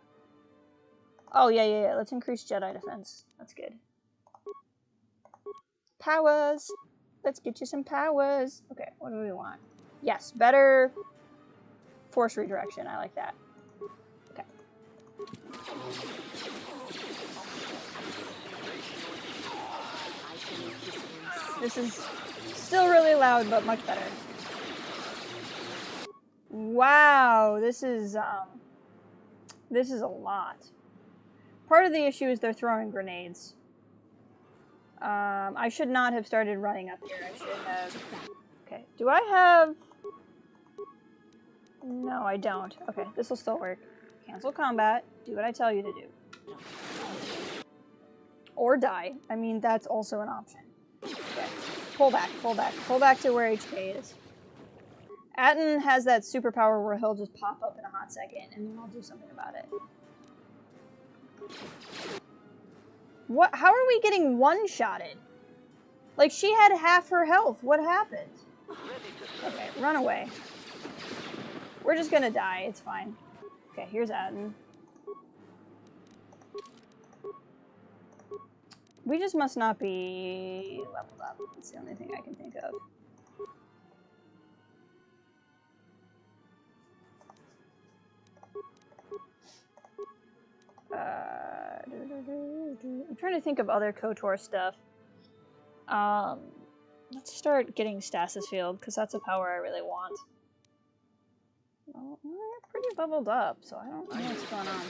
Oh, yeah. Let's increase Jedi defense. That's good. Powers. Let's get you some powers. Okay, what do we want? Yes, better force redirection. I like that. Okay. This is still really loud, but much better. Wow, this is a lot. Part of the issue is they're throwing grenades. I should not have started running up here. I should have... Okay, do I have... No, I don't. Okay, this will still work. Cancel combat. Do what I tell you to do. Or die. I mean, that's also an option. Okay. Pull back to where HK is. Atton has that superpower where he'll just pop up in a hot second, and then I'll do something about it. What? How are we getting one-shotted? Like, she had half her health. What happened? Okay, run away. We're just gonna die. It's fine. Okay, here's Atton. We just must not be leveled up. That's the only thing I can think of. I'm trying to think of other KOTOR stuff. Let's start getting Stasis Field, because that's a power I really want. Well, you're pretty leveled up, so I don't know what's going on.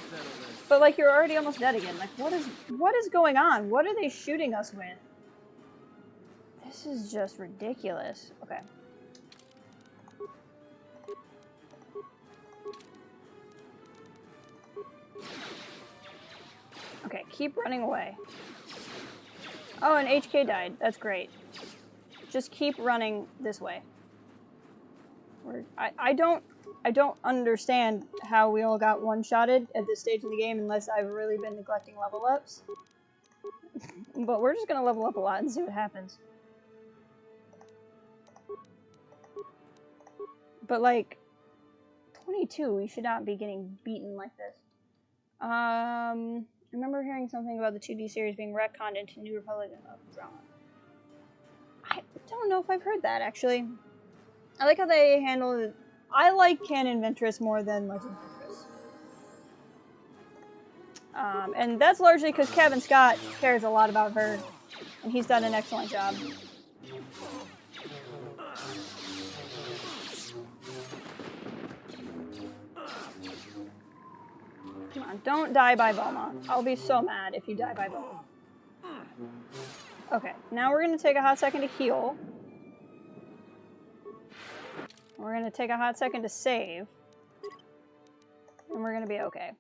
But, like, you're already almost dead again. Like, what is going on? What are they shooting us with? This is just ridiculous. Okay. Okay, keep running away. Oh, and HK died. That's great. Just keep running this way. I don't understand how we all got one-shotted at this stage of the game unless I've really been neglecting level ups. But we're just gonna level up a lot and see what happens. But like 22, we should not be getting beaten like this. I remember hearing something about the 2D series being retconned into New Republic drama. I don't know if I've heard that, actually. I like how they handle it. I like Canon Ventress more than Legend Ventress. And that's largely because Kevin Scott cares a lot about her, and he's done an excellent job. Come on, don't die by Velma. I'll be so mad if you die by Velma. Okay, now we're going to take a hot second to heal. We're going to take a hot second to save. And we're going to be okay.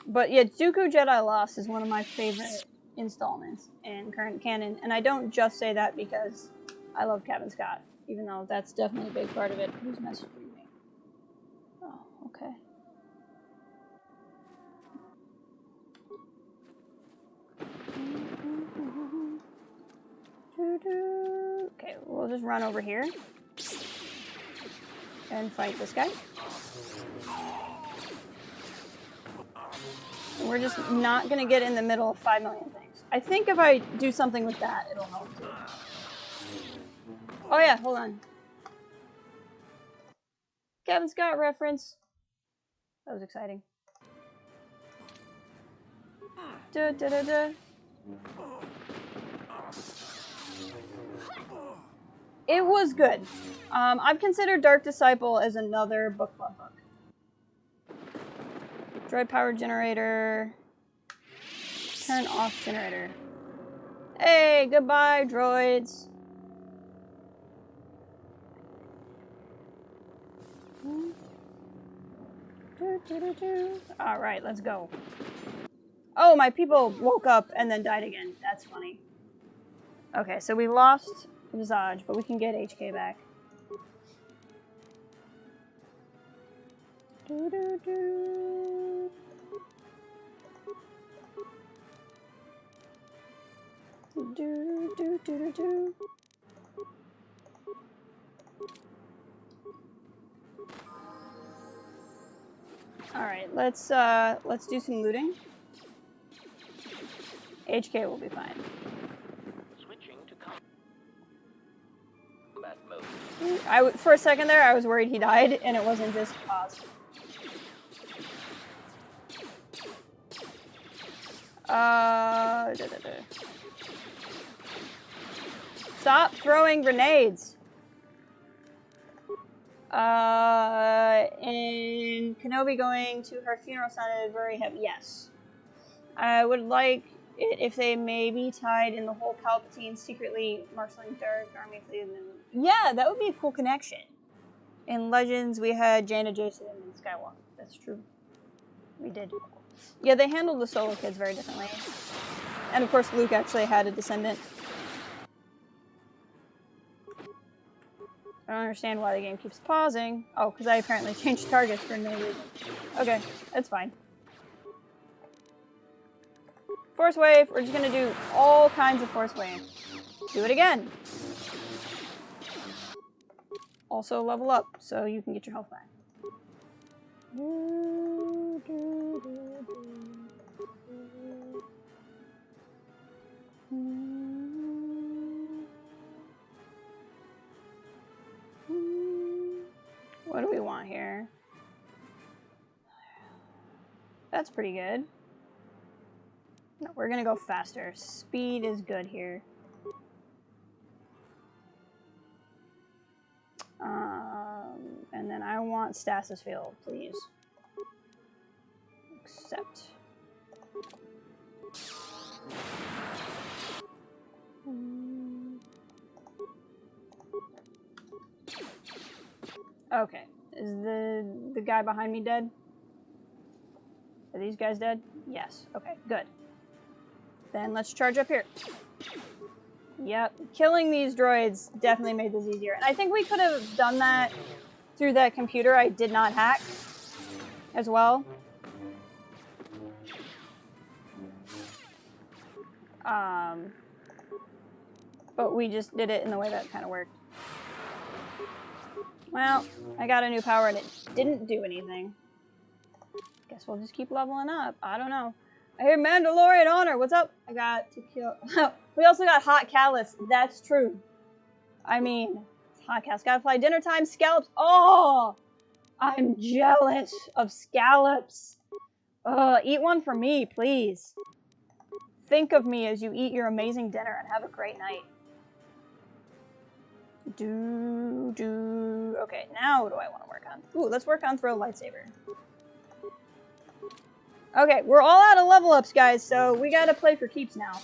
But yeah, Dooku Jedi Lost is one of my favorite installments in current canon. And I don't just say that because I love Kevin Scott. Even though that's definitely a big part of it. Who's messaging me? Oh, okay. Okay, we'll just run over here and fight this guy. And we're just not gonna get in the middle of 5 million things. I think if I do something with that, it'll help too. Oh yeah, hold on. Kevin Scott reference. That was exciting. Da, da, da, da. It was good. I've considered Dark Disciple as another book club book. Droid power generator. Turn off generator. Hey, goodbye, droids. Alright, let's go. Oh, my people woke up and then died again. That's funny. Okay, so we lost Visage, but we can get HK back. All right, let's do some looting. HK will be fine. Switching to combat mode. For a second there, I was worried he died, and it wasn't just pause. Stop throwing grenades. And Kenobi going to her funeral sounded very heavy. Yes. I would like it if they maybe tied in the whole Palpatine secretly marshaling Dark Army fleet. Yeah, that would be a cool connection. In Legends, we had Jaina, Jason, and Skywalker. That's true. We did. Yeah, they handled the Solo kids very differently. And of course, Luke actually had a descendant. I don't understand why the game keeps pausing. Oh, because I apparently changed targets for no reason. Okay, that's fine. Force Wave, we're just going to do all kinds of Force Wave. Do it again. Also level up, so you can get your health back. What do we want here? That's pretty good. No, we're gonna go faster. Speed is good here. And then I want stasis field, please. Accept. Okay. Is the guy behind me dead? Are these guys dead? Yes. Okay, good. Then let's charge up here. Yep. Killing these droids definitely made this easier. And I think we could have done that through that computer I did not hack as well. But we just did it in the way that kind of worked. Well, I got a new power and it didn't do anything. Guess we'll just keep leveling up. I don't know. I hear Mandalorian honor. What's up? I got to kill. We also got hot callus. That's true. I mean, hot callus. Gotta fly dinner time. Scallops. Oh, I'm jealous of scallops. Eat one for me, please. Think of me as you eat your amazing dinner and have a great night. Okay, now what do I want to work on? Ooh, let's work on throw lightsaber. Okay, we're all out of level ups, guys, so we gotta play for keeps now.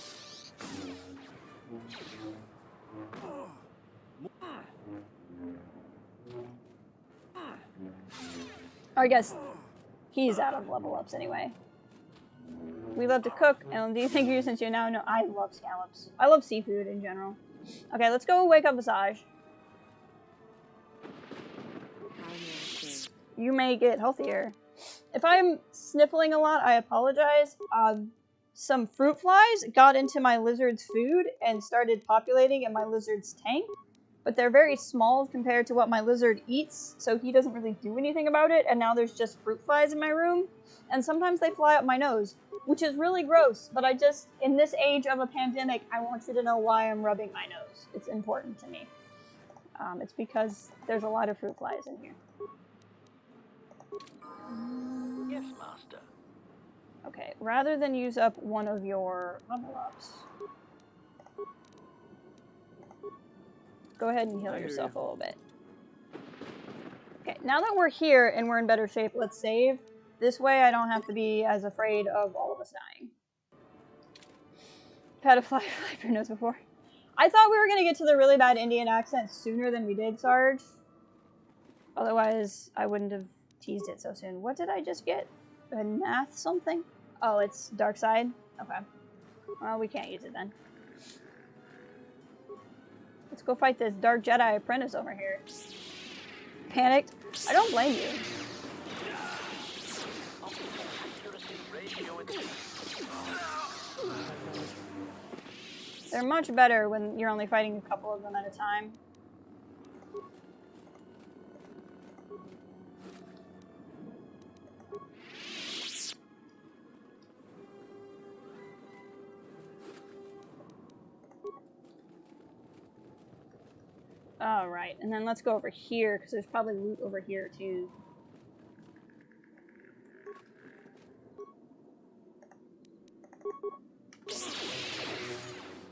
I guess he's out of level ups anyway. We love to cook, and do you think you since you now know? I love scallops. I love seafood in general. Okay, let's go wake up Visage. You may get healthier. If I'm sniffling a lot, I apologize. Some fruit flies got into my lizard's food and started populating in my lizard's tank. But they're very small compared to what my lizard eats, so he doesn't really do anything about it, and now there's just fruit flies in my room. And sometimes they fly up my nose, which is really gross, but I just, in this age of a pandemic, I want you to know why I'm rubbing my nose. It's important to me. It's because there's a lot of fruit flies in here. Yes, Master. Okay, rather than use up one of your level ups, go ahead and heal yourself a little bit. Okay, now that we're here and we're in better shape, let's save. This way I don't have to be as afraid of all of us dying. Had a fly your nose before. I thought we were going to get to the really bad Indian accent sooner than we did, Sarge. Otherwise, I wouldn't have teased it so soon. What did I just get? A math something? Oh, it's dark side? Okay. Well, we can't use it then. Let's go fight this Dark Jedi apprentice over here. Panicked? I don't blame you. They're much better when you're only fighting a couple of them at a time. Alright, and then let's go over here, because there's probably loot over here, too.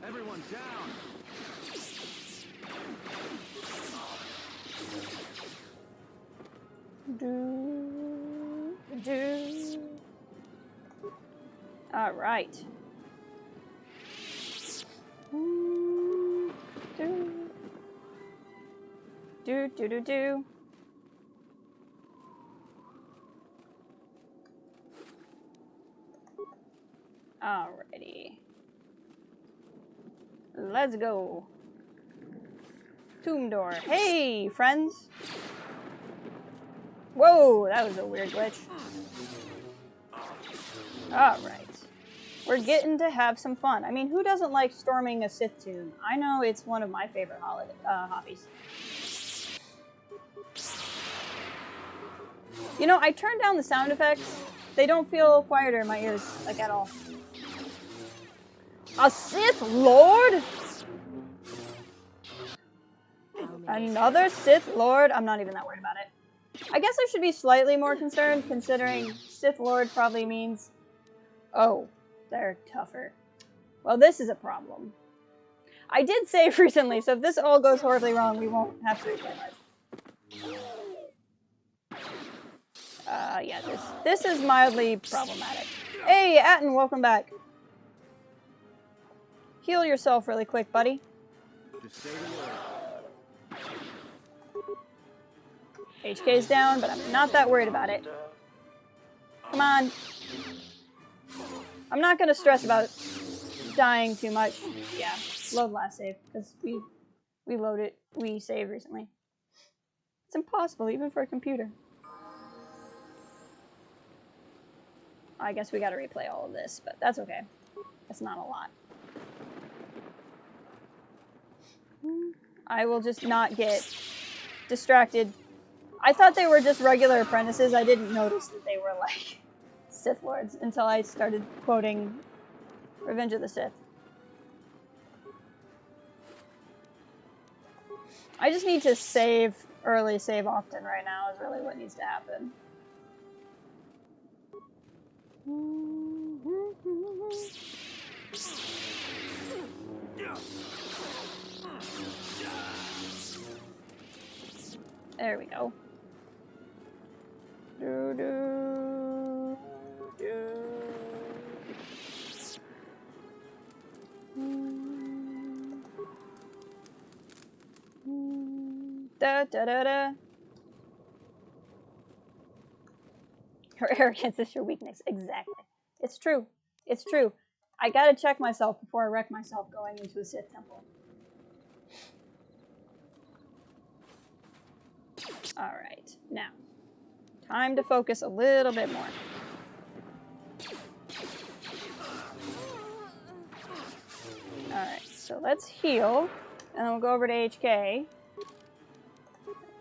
Everyone down! Alright. Do. Alrighty. Let's go. Tomb door. Hey, friends. Whoa, that was a weird glitch. Alright. We're getting to have some fun. I mean, who doesn't like storming a Sith tomb? I know it's one of my favorite hobbies. You know, I turned down the sound effects. They don't feel quieter in my ears, like, at all. A Sith Lord? Another Sith Lord? I'm not even that worried about it. I guess I should be slightly more concerned, considering Sith Lord probably means... Oh, they're tougher. Well, this is a problem. I did save recently, so if this all goes horribly wrong, we won't have to replay much. Yeah, this is mildly problematic. Hey, Atten, welcome back. Heal yourself really quick, buddy. Just say the word. HK's down, but I'm not that worried about it. Come on. I'm not gonna stress about dying too much. Yeah, load last save, because we saved recently. It's impossible, even for a computer. I guess we gotta replay all of this, but that's okay. It's not a lot. I will just not get distracted. I thought they were just regular apprentices. I didn't notice that they were like Sith Lords until I started quoting Revenge of the Sith. I just need to save early, save often right now is really what needs to happen. There we go. Do, do, do. Da, da, da, da. Her arrogance is your weakness. Exactly. It's true. It's true. I gotta check myself before I wreck myself going into a Sith temple. Alright, now. Time to focus a little bit more. Alright, so let's heal. And then we'll go over to HK.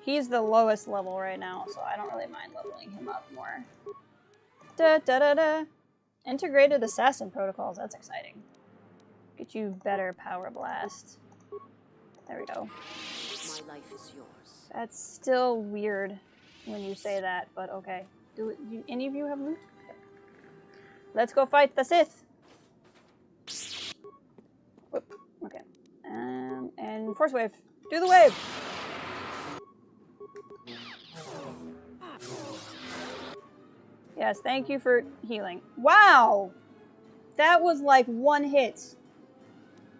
He's the lowest level right now, so I don't really mind leveling him up more. Da da da da. Integrated assassin protocols, that's exciting. Get you better power blast. There we go. My life is yours. That's still weird when you say that, but okay. Do any of you have loot? Okay. Let's go fight the Sith. Whoop. Okay. And Force Wave. Do the wave! Yes, thank you for healing. Wow! That was like one hit.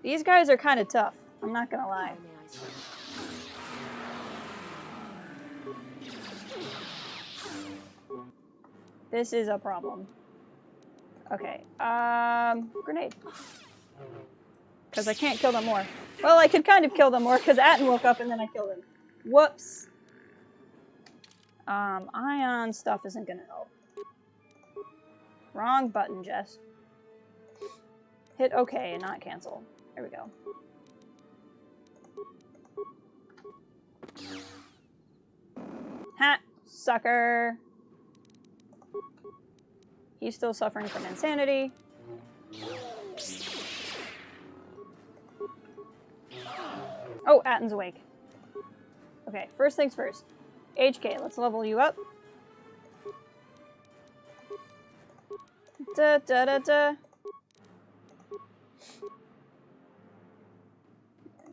These guys are kind of tough. I'm not gonna lie. This is a problem. Okay, grenade. Because I can't kill them more. Well, I could kind of kill them more because Atten woke up and then I killed him. Whoops. Ion stuff isn't gonna help. Wrong button, Jess. Hit OK and not cancel. There we go. Ha! Sucker! He's still suffering from insanity. Oh, Atten's awake. Okay, first things first. HK, let's level you up. Da da da da.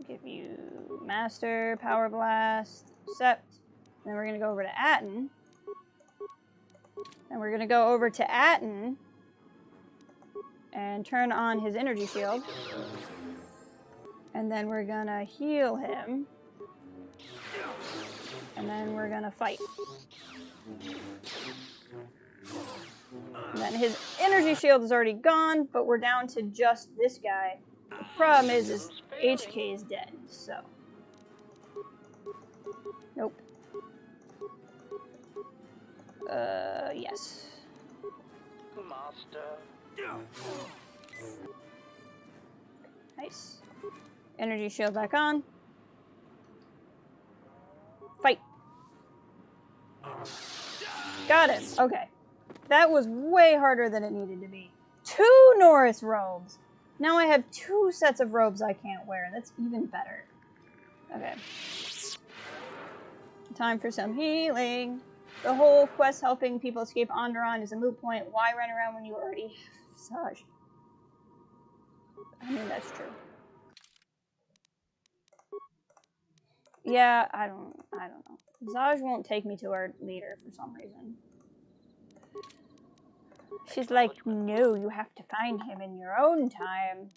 Give you Master, Power Blast, Sept. Then we're gonna go over to Atten. And we're gonna go over to Atten and turn on his energy shield. And then we're gonna heal him. And then we're gonna fight. And then his energy shield is already gone, but we're down to just this guy. The problem is HK is dead, so. Nope. Yes. Master. Nice. Energy shield back on. Fight. Got him. Okay. That was way harder than it needed to be. 2 Norris robes. Now I have 2 sets of robes I can't wear. That's even better. Okay. Time for some healing. The whole quest helping people escape Onderon is a moot point. Why run around when you already have Visage? I mean, that's true. Yeah, I don't know. Visage won't take me to our leader for some reason. She's like, no, you have to find him in your own time.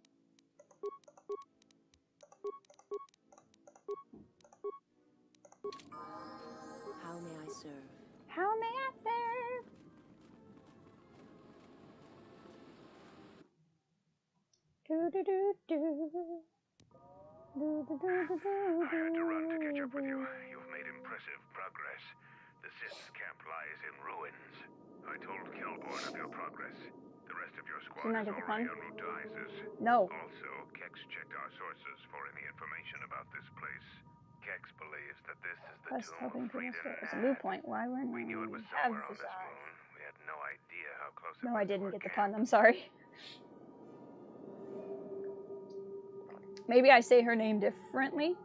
How may I serve? How may I serve? Do do do do. I had to run to catch up with you. You've made impressive progress. The Sith's camp lies in ruins. I told Kelborn of your progress. The rest of your squad is already en route to ISIS. No. Also, Kex checked our sources for any information about this place. Kex believes that this is the tomb of Frida Nad. It's a new point. Why weren't We knew it was somewhere on this moon. We had no idea how close it was. No, I didn't to get the camp. pun. I'm sorry. Maybe I say her name differently.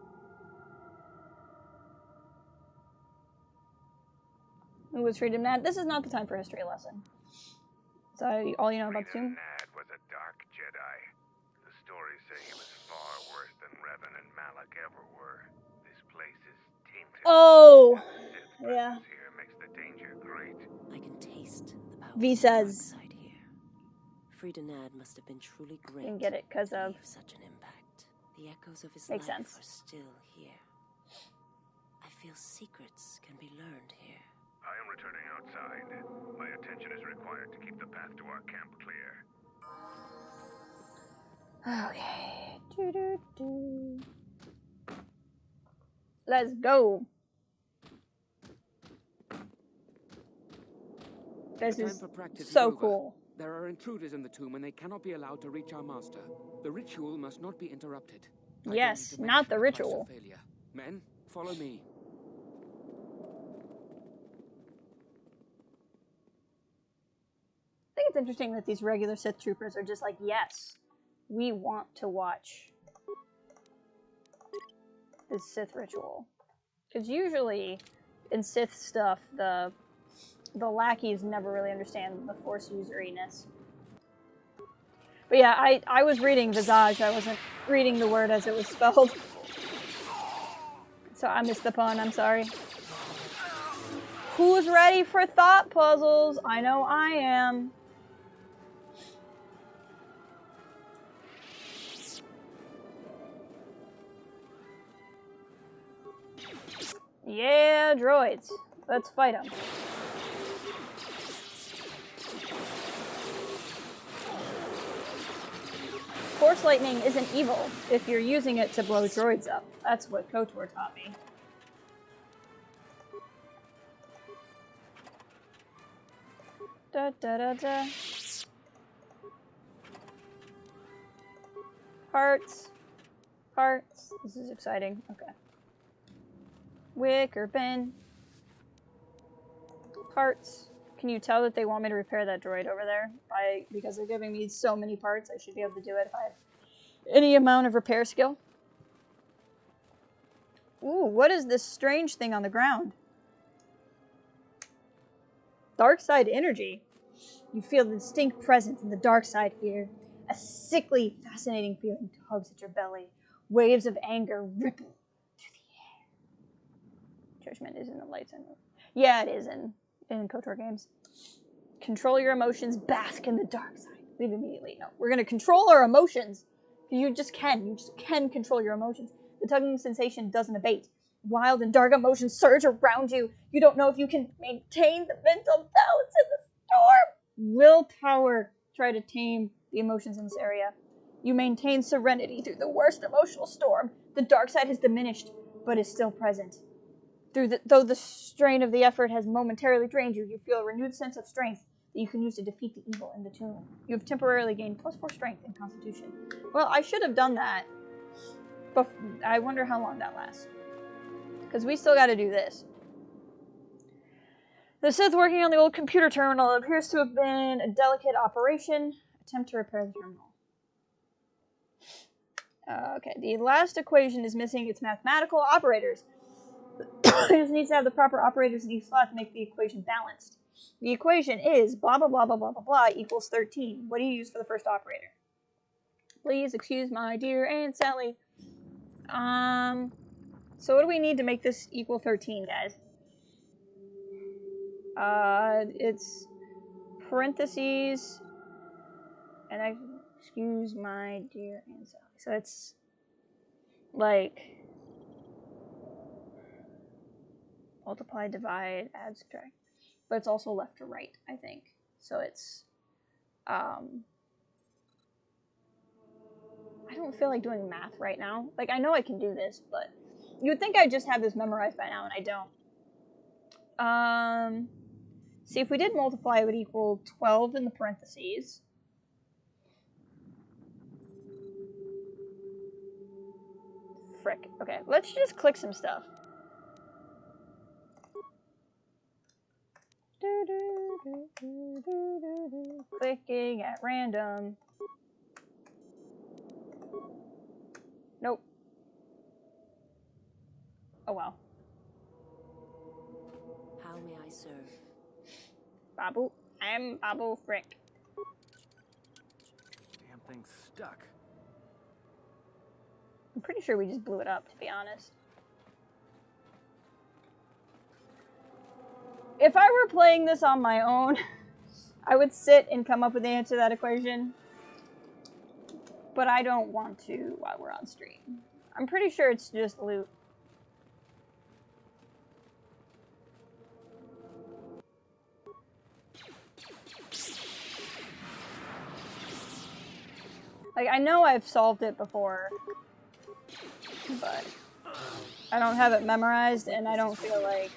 Who was Frida Nad? This is not the time for a history lesson. So all you know about the tomb? Frida Nad was a dark Jedi. The stories say he was far worse than Revan and Malak ever were. This place is tainted. Oh, yeah. Here makes the danger great. I can taste the power V of the dark says. side here. Frida Nad must have been truly great. Didn't get it because to of. leave such an impact. The echoes of his Makes life sense. are still here. I feel secrets can be learned here. I am returning outside. My attention is required to keep the path to our camp clear. Okay. Let's go. This is so cool. There are intruders in the tomb and they cannot be allowed to reach our master. The ritual must not be interrupted. Yes, not the ritual. Men, follow me. I think it's interesting that these regular Sith troopers are just like, yes, we want to watch this Sith ritual. Because usually in Sith stuff, the lackeys never really understand the Force useriness. But yeah, I was reading Visage, I wasn't reading the word as it was spelled. So I missed the pun, I'm sorry. Who's ready for thought puzzles? I know I am. Yeah, droids. Let's fight them. Force lightning isn't evil if you're using it to blow droids up. That's what KOTOR taught me. Da da da da. Hearts. Hearts. This is exciting. Okay. Wick or Ben. Parts. Can you tell that they want me to repair that droid over there? Because they're giving me so many parts, I should be able to do it if I have any amount of repair skill. Ooh, what is this strange thing on the ground? Dark side energy. You feel the distinct presence in the dark side here. A sickly, fascinating feeling tugs at your belly. Waves of anger ripple through the air. Judgment is in the lights. Yeah, it is in KOTOR games. Control your emotions, bask in the dark side. Leave immediately. No, we're going to control our emotions. You just can control your emotions. The tugging sensation doesn't abate. Wild and dark emotions surge around you. You don't know if you can maintain the mental balance in the storm. Willpower. Try to tame the emotions in this area. You maintain serenity through the worst emotional storm. The dark side has diminished, but is still present. Though the strain of the effort has momentarily drained you, you feel a renewed sense of strength that you can use to defeat the evil in the tomb. You have temporarily gained +4 strength and constitution. Well, I should have done that, but I wonder how long that lasts. Because we still got to do this. The Sith working on the old computer terminal appears to have been a delicate operation. Attempt to repair the terminal. Okay, the last equation is missing its mathematical operators. It just needs to have the proper operators in each slot to make the equation balanced. The equation is blah blah blah blah blah blah blah equals 13. What do you use for the first operator? Please excuse my dear Aunt Sally. So what do we need to make this equal 13, guys? It's parentheses, and excuse my dear Aunt Sally. So it's like multiply, divide, add, subtract. But it's also left to right, I think. So it's, I don't feel like doing math right now. Like, I know I can do this, but you would think I just have this memorized by now, and I don't. See, if we did multiply, it would equal 12 in the parentheses. Frick. Okay, let's just click some stuff. Clicking at random. Nope. Oh well. How may I serve? Babu. I'm Babu Frick. Damn thing's stuck. I'm pretty sure we just blew it up, to be honest. If I were playing this on my own, I would sit and come up with the answer to that equation. But I don't want to while we're on stream. I'm pretty sure it's just loot. Like, I know I've solved it before, but I don't have it memorized, and I don't feel like...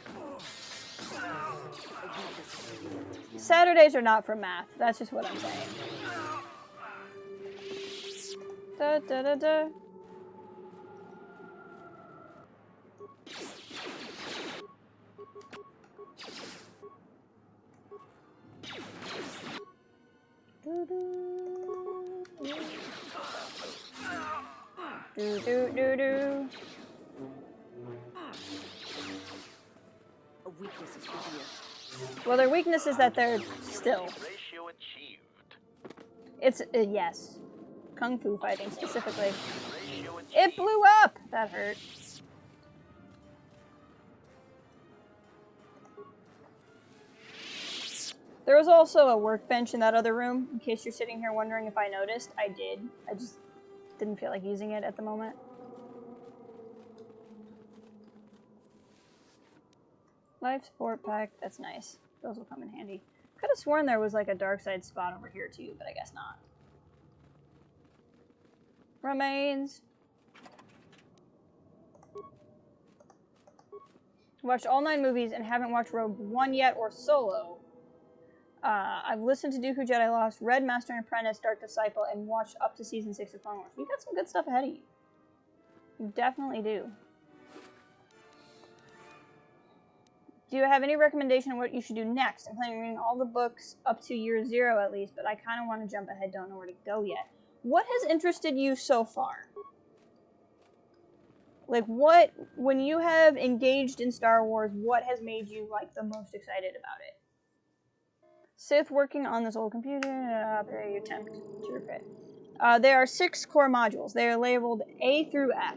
Saturdays are not for math. That's just what I'm saying. Da da da da. Do do do do. A weakness is revealed. Well, their weakness is that they're still. Ratio achieved. It's yes, kung fu fighting specifically. Ratio achieved. It blew up. That hurt. There was also a workbench in that other room. In case you're sitting here wondering if I noticed, I did. I just didn't feel like using it at the moment. Life support pack, that's nice. Those will come in handy. Could have sworn there was like a dark side spot over here too, but I guess not. Remains. Watched all 9 movies and haven't watched Rogue One yet or Solo. I've listened to Dooku Jedi Lost, read Master and Apprentice, Dark Disciple, and watched up to Season 6 of Clone Wars. You got some good stuff ahead of you. You definitely do. Do you have any recommendation on what you should do next? I'm planning on reading all the books up to year 0 at least, but I kind of want to jump ahead, don't know where to go yet. What has interested you so far? Like, what, when you have engaged in Star Wars, what has made you, like, the most excited about it? Sith working on this old computer, you attempt to repair it. There are 6 core modules. They are labeled A through F.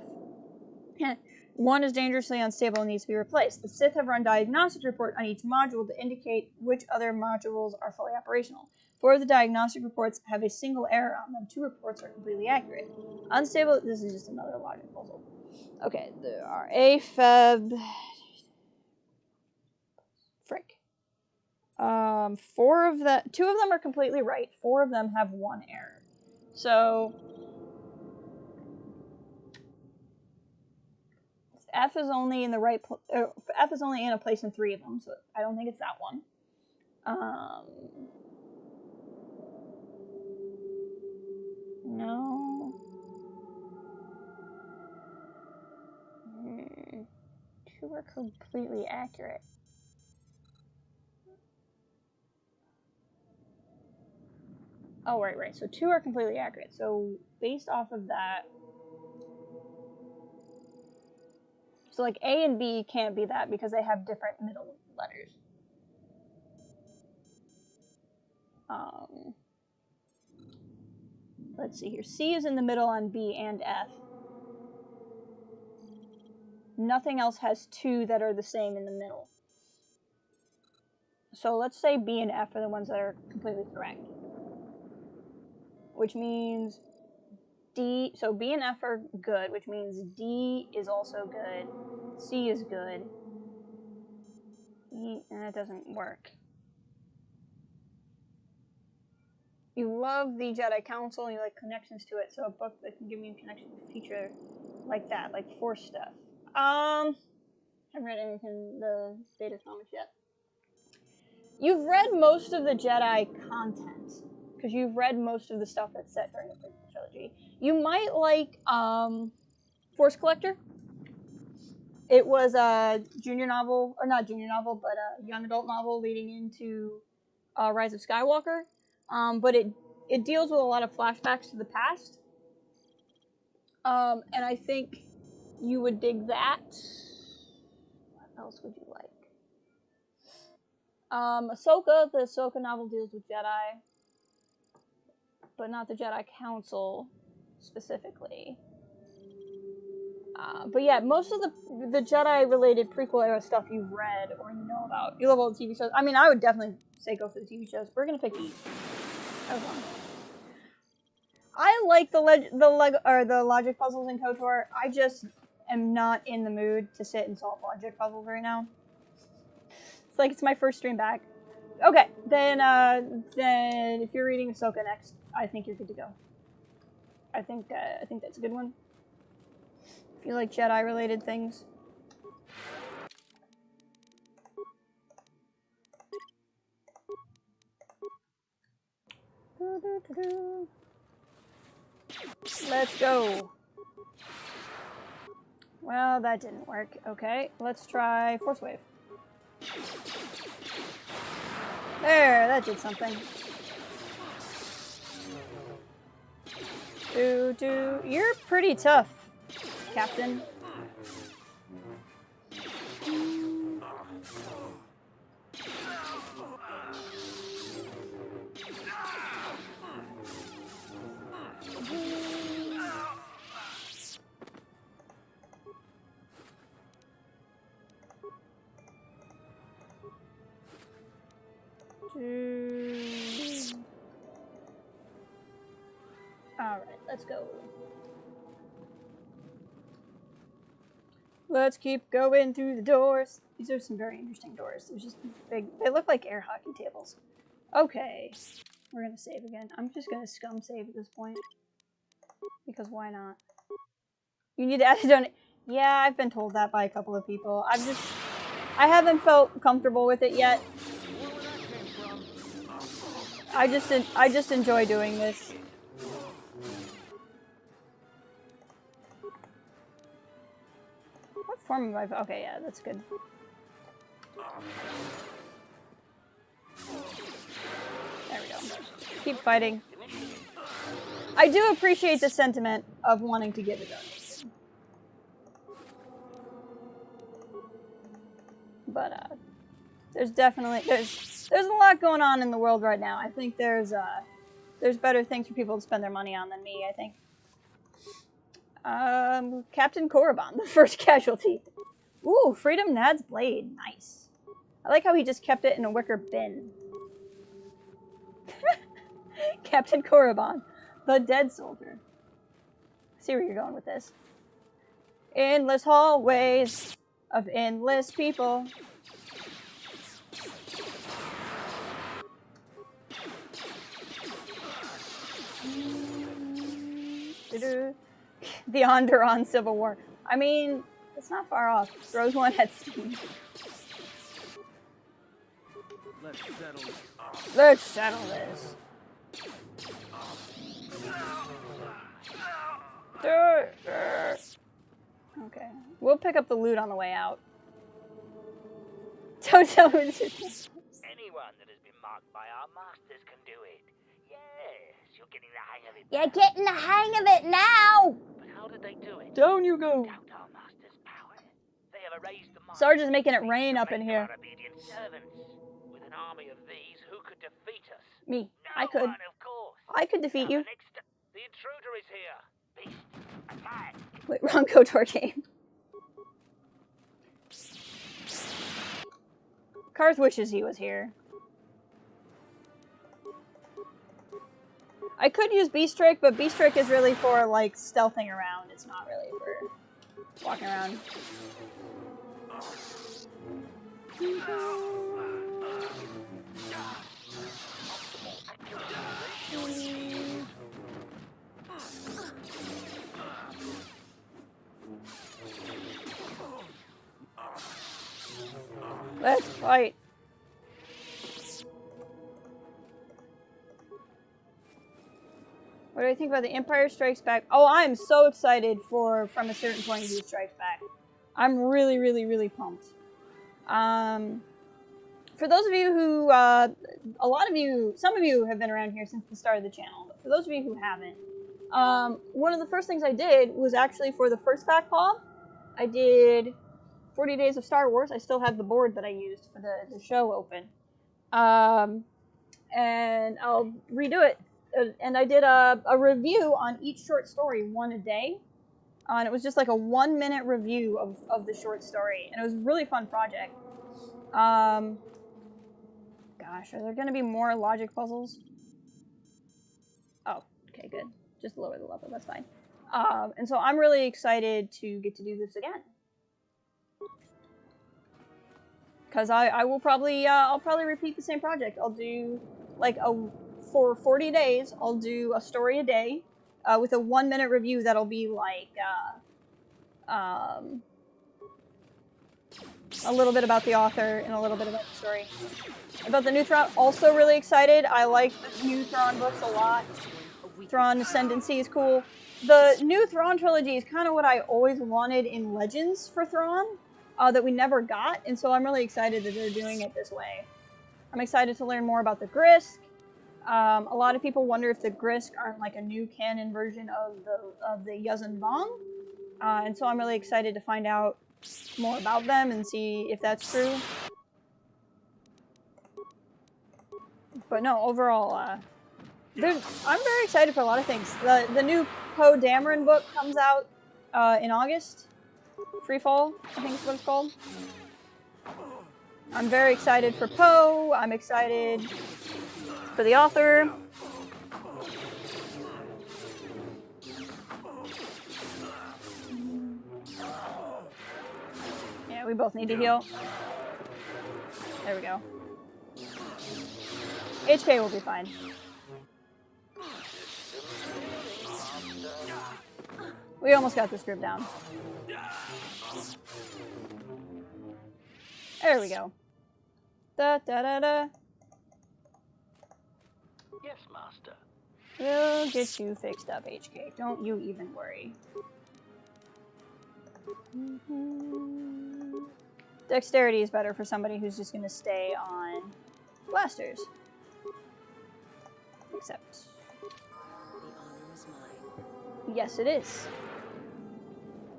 One is dangerously unstable and needs to be replaced. The Sith have run diagnostic report on each module to indicate which other modules are fully operational. 4 of the diagnostic reports have a single error on them. 2 reports are completely accurate. Unstable, this is just another logic puzzle. Okay, there are A, Feb... Frick. 4 of the... 2 of them are completely right. 4 of them have 1 error. So... F is only in the right... F is only in a place in 3 of them, so I don't think it's that one. No. 2 are completely accurate. Oh, right. So 2 are completely accurate. So based off of that... So like A and B can't be that because they have different middle letters. Let's see here. C is in the middle on B and F. Nothing else has 2 that are the same in the middle. So let's say B and F are the ones that are completely correct. Which means D, so B and F are good, which means D is also good. C is good. E, and that doesn't work. You love the Jedi Council and you like connections to it, so a book that can give you a connection to the future like that, like Force stuff. Haven't read anything the Vader comics yet. You've read most of the Jedi content because you've read most of the stuff that's set during the prequel trilogy. You might like Force Collector. It was a junior novel, or not junior novel, but a young adult novel leading into Rise of Skywalker. But it deals with a lot of flashbacks to the past. And I think you would dig that. What else would you like? Ahsoka, the Ahsoka novel deals with Jedi, but not the Jedi Council specifically. But yeah, most of the Jedi-related prequel era stuff you've read or you know about. You love all the TV shows. I mean, I would definitely say go for the TV shows. We're gonna pick these. That was fun. I like the logic puzzles in KOTOR. I just am not in the mood to sit and solve logic puzzles right now. It's like it's my first stream back. Okay, then if you're reading Ahsoka next, I think you're good to go. I think that's a good one. If you like Jedi-related things. Let's go. Well, that didn't work. Okay, let's try Force Wave. There, that did something. You're pretty tough, Captain. Alright, let's go. Let's keep going through the doors. These are some very interesting doors. They're just big. They look like air hockey tables. Okay. We're gonna save again. I'm just gonna scum save at this point. Because why not? You need to add it on it. Yeah, I've been told that by a couple of people. I haven't felt comfortable with it yet. I just enjoy doing this. What form am I? Okay, yeah, that's good. There we go. Keep fighting. I do appreciate the sentiment of wanting to give it done. But there's definitely there's a lot going on in the world right now. I think there's better things for people to spend their money on than me, I think. Captain Korriban, the first casualty. Ooh, Freedom Nad's blade. Nice. I like how he just kept it in a wicker bin. Captain Korriban, the dead soldier. I see where you're going with this. Endless hallways of endless people. The Onderon Civil War. I mean, it's not far off. Throws one at Steam. Let's settle this. Okay. We'll pick up the loot on the way out. Don't tell me this is... Anyone that has been marked by our masters can do it. Yes, you're getting the hang of it. You're getting the hang of it now! But how did they do it? Down you go. Doubt our masters' power. They have erased the Sarge is making it rain up in here. obedient servants. With an army of these, who could defeat us? Me. No I could. one, of course. I could defeat you. The intruder is here. Beast, attack. Wait, wrong KOTOR game. Karth wishes he was here. I could use Beast Strike, but Beast Strike is really for, like, stealthing around. It's not really for walking around. Let's fight. What do I think about The Empire Strikes Back? Oh, I'm so excited for From a Certain Point of View Strikes Back. I'm really, really, really pumped. For those of you who, some of you have been around here since the start of the channel, but for those of you who haven't, one of the first things I did was actually for the first pack paw, I did 40 Days of Star Wars. I still have the board that I used for the show open. And I'll redo it. And I did a review on each short story, one a day. And it was just like a 1-minute review of the short story. And it was a really fun project. Gosh, are there going to be more logic puzzles? Oh, okay, good. Just lower the level, that's fine. And so I'm really excited to get to do this again. Because I will probably, I'll probably repeat the same project. I'll do, like, for 40 days, I'll do a story a day, with a 1-minute review that'll be, like, a little bit about the author and a little bit about the story. About the new Thrawn, also really excited. I like the new Thrawn books a lot. Thrawn Ascendancy is cool. The new Thrawn trilogy is kind of what I always wanted in Legends for Thrawn, that we never got, and so I'm really excited that they're doing it this way. I'm excited to learn more about the Grisk. A lot of people wonder if the Grisk aren't like a new canon version of the Yuzan Vong, and so I'm really excited to find out more about them and see if that's true. But no, overall, I'm very excited for a lot of things. The new Poe Dameron book comes out in August. Freefall, I think is what it's called. I'm very excited for Poe. I'm excited for the author. Yeah, we both need to heal. There we go. HK will be fine. We almost got this group down. There we go. Da da da da. Yes, Master. We'll get you fixed up, HK. Don't you even worry. Dexterity is better for somebody who's just going to stay on blasters. Except... The honor is mine. Yes, it is.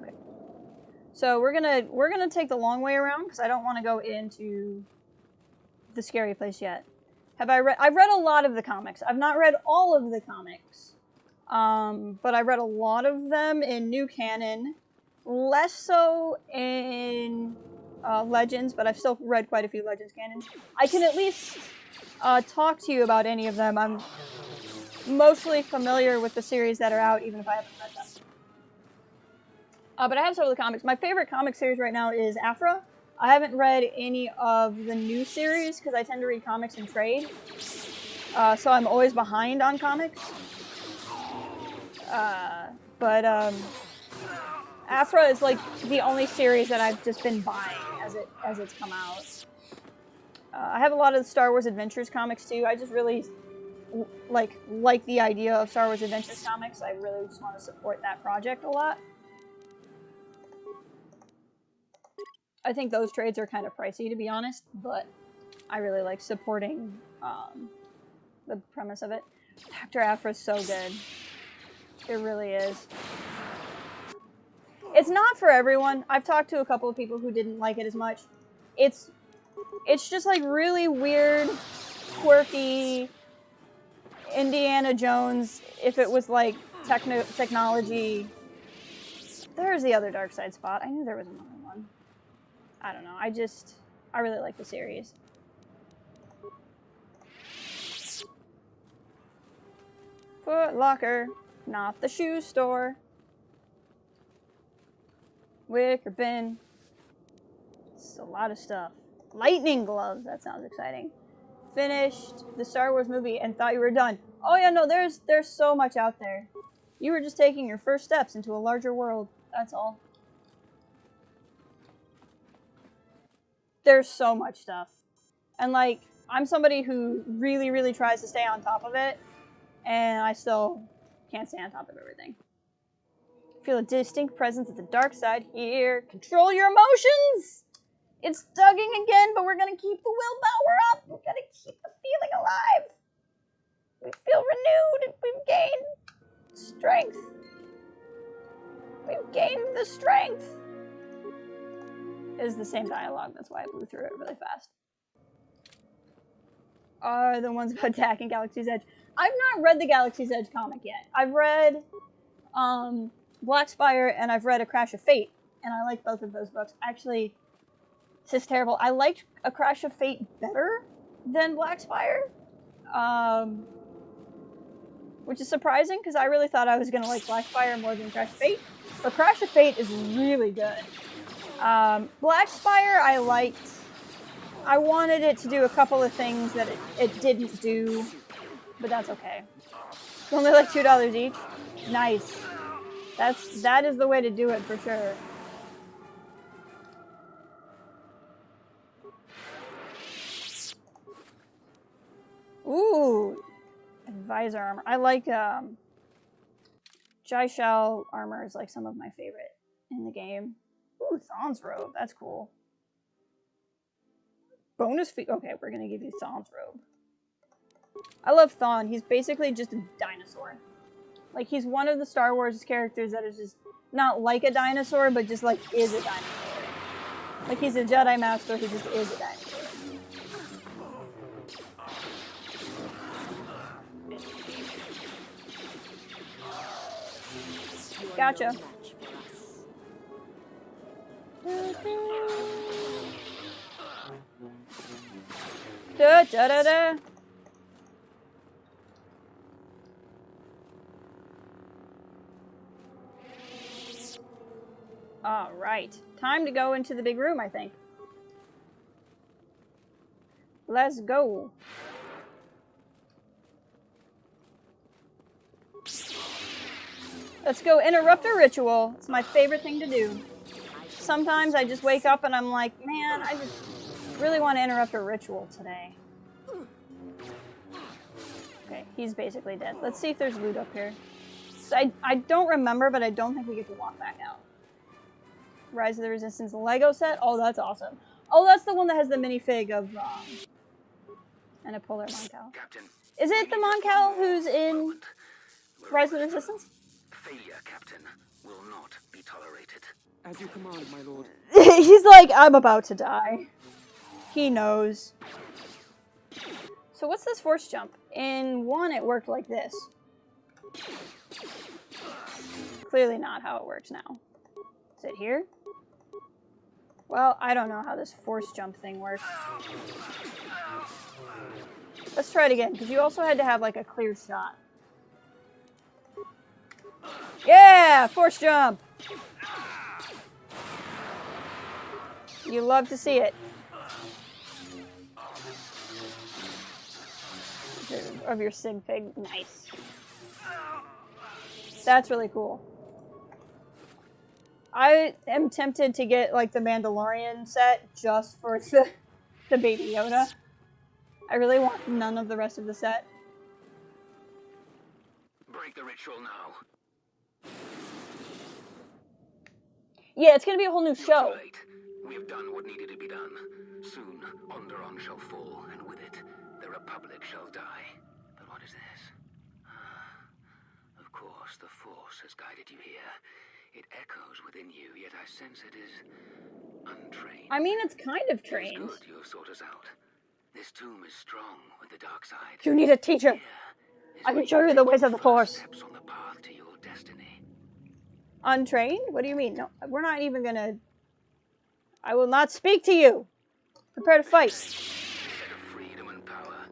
Okay. So we're gonna take the long way around because I don't want to go into the scary place yet. I've read a lot of the comics. I've not read all of the comics, but I read a lot of them in new canon. Less so in Legends, but I've still read quite a few Legends canons. I can at least talk to you about any of them. I'm mostly familiar with the series that are out, even if I haven't read them. But I have some of the comics. My favorite comic series right now is Afra. I haven't read any of the new series because I tend to read comics in trade. So I'm always behind on comics. Afra is like the only series that I've just been buying as it's come out. I have a lot of the Star Wars Adventures comics too. I just really like the idea of Star Wars Adventures comics. I really just want to support that project a lot. I think those trades are kind of pricey, to be honest, but I really like supporting the premise of it. Dr. Afra's so good. It really is. It's not for everyone. I've talked to a couple of people who didn't like it as much. It's just like really weird, quirky Indiana Jones if it was like technology. There's the other dark side spot. I knew there was another one. I don't know. I really like the series. Foot Locker, not the shoe store. Wicker bin. It's a lot of stuff. Lightning gloves. That sounds exciting. Finished the Star Wars movie and thought you were done. Oh yeah, no, there's so much out there. You were just taking your first steps into a larger world. That's all. there's so much stuff. And, like, I'm somebody who really, really tries to stay on top of it, and I still can't stay on top of everything. Feel a distinct presence of the dark side here. Control your emotions! It's tugging again, but we're gonna keep the willpower up. We're gonna keep the feeling alive. We feel renewed, and we've gained strength. We've gained the strength. It is the same dialogue, that's why I blew through it really fast. Are the ones about attacking Galaxy's Edge. I've not read the Galaxy's Edge comic yet. I've read Black Spire and I've read A Crash of Fate, and I like both of those books. Actually, this is terrible. I liked A Crash of Fate better than Black Spire, which is surprising because I really thought I was going to like Black Spire more than Crash of Fate. But Crash of Fate is really good. Black Spire I liked. I wanted it to do a couple of things that it didn't do, but that's okay. It's only like $2 each. Nice. That is the way to do it for sure. Ooh, advisor armor. I like Jai-Shao armor is like some of my favorite in the game. Ooh, Thon's robe. That's cool. Bonus fee. Okay, we're gonna give you Thon's robe. I love Thon. He's basically just a dinosaur. Like, he's one of the Star Wars characters that is just not like a dinosaur, but just like is a dinosaur. Like, he's a Jedi Master who just is a dinosaur. Gotcha. Da da da da. All right, time to go into the big room, I think. Let's go. Let's go interrupt a ritual. It's my favorite thing to do. Sometimes I just wake up and I'm like, man, I just really want to interrupt a ritual today. Okay, he's basically dead. Let's see if there's loot up here. So I don't remember, but I don't think we get to walk back out. Rise of the Resistance Lego set. Oh, that's awesome. Oh, that's the one that has the minifig of and a polar Moncal. Captain, is it the Moncal who's in Rise of the Resistance? Failure, Captain, will not be tolerated. As you command, my lord. He's like, I'm about to die. He knows. So what's this force jump? In 1, it worked like this. Clearly not how it works now. Is it here? Well, I don't know how this force jump thing works. Let's try it again, because you also had to have like a clear shot. Yeah! Force jump! You love to see it. Of your sig fig. Nice. That's really cool. I am tempted to get like the Mandalorian set just for the Baby Yoda. I really want none of the rest of the set. Break the ritual now. Yeah, it's gonna be a whole new show. Too late. We have done what needed to be done. Soon, Onderon shall fall, and with it, the Republic shall die. But what is this? Of course, the Force has guided you here. It echoes within you, yet I sense it is untrained. I mean, it's kind of trained. It is good you have sought us out. This tomb is strong with the dark side. You need a teacher. I can show you the ways of the Force. Steps on the path to your destiny. Untrained? What do you mean? No, we're not even gonna... I will not speak to you. Prepare to fight. Instead of freedom and power,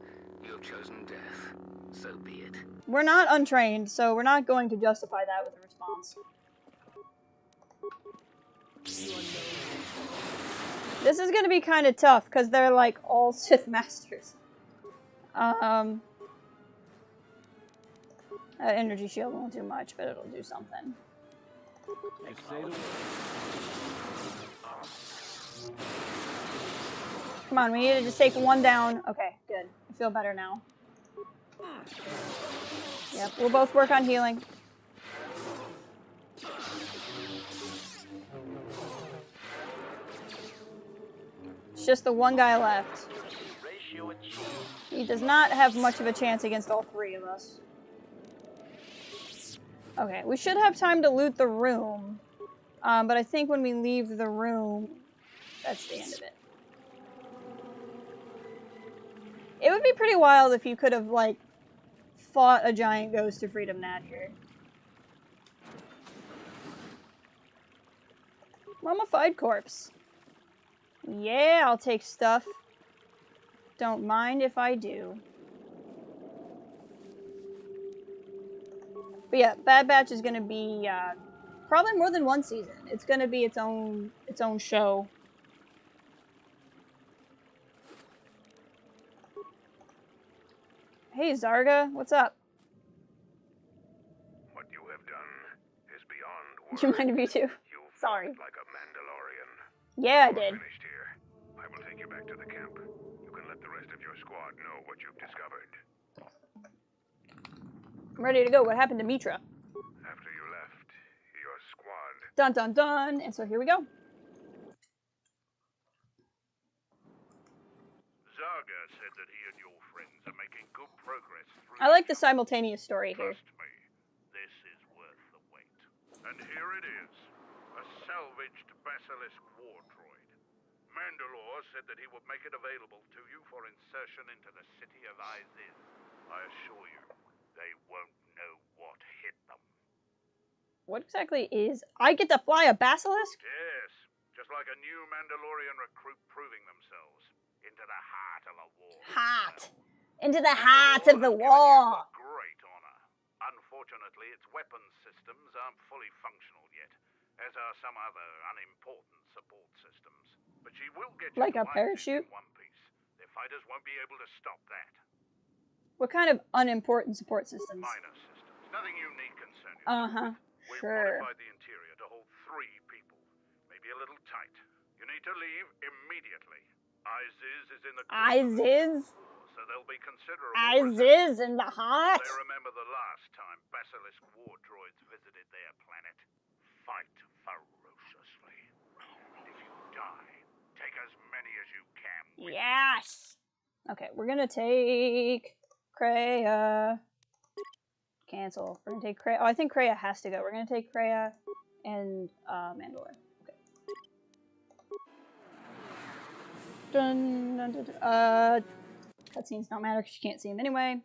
you have chosen death. So be it. We're not untrained, so we're not going to justify that with a response. This is going to be kind of tough, because they're like all Sith Masters. That energy shield won't do much, but it'll do something. Come on, we need to just take one down. Okay, good. I feel better now. Yep, we'll both work on healing. It's just the one guy left. He does not have much of a chance against all three of us. Okay, we should have time to loot the room. But I think when we leave the room, that's the end of it. It would be pretty wild if you could have, like, fought a giant ghost to freedom Nat here. Mummified corpse. Yeah, I'll take stuff. Don't mind if I do. But yeah, Bad Batch is gonna be probably more than one season. It's gonna be its own show. Hey Zarga, what's up? What you have done is beyond words. Do you mind if you too? Sorry. Like a Mandalorian. Yeah, I did. Finished here. I will take you back to the camp. You can let the rest of your squad know what you've discovered. I'm ready to go. What happened to Mitra? After you left, your squad... Dun dun dun! And so here we go. Zarga said that he and your friends are making good progress through... I like the simultaneous story here. Trust me, this is worth the wait. And here it is. A salvaged Basilisk war droid. Mandalore said that he would make it available to you for insertion into the city of Iziz. I assure you, they won't know what hit them. What exactly is... I get to fly a Basilisk? Yes, just like a new Mandalorian recruit proving themselves. Into the heart of the war. Heart. Into the heart of the war. Great honor. Unfortunately, its weapons systems aren't fully functional yet, as are some other unimportant support systems. But she will get you like a parachute in one piece. Their fighters won't be able to stop that. What kind of unimportant support systems? Minor systems. Nothing unique concerning. Sure. We've modified the interior to hold 3 people. Maybe a little tight. You need to leave immediately. Iziz is in the... Iziz? So there'll be considerable... Iziz in the heart? They remember the last time Basilisk war droids visited their planet. Fight ferociously. If you die, take as many as you can. Yes! Okay, we're gonna take... Kreia. Cancel. We're gonna take Kreia. Oh, I think Kreia has to go. We're gonna take Kreia and Mandalore. Dun, dun, dun, dun. Cutscenes don't matter because you can't see him anyway.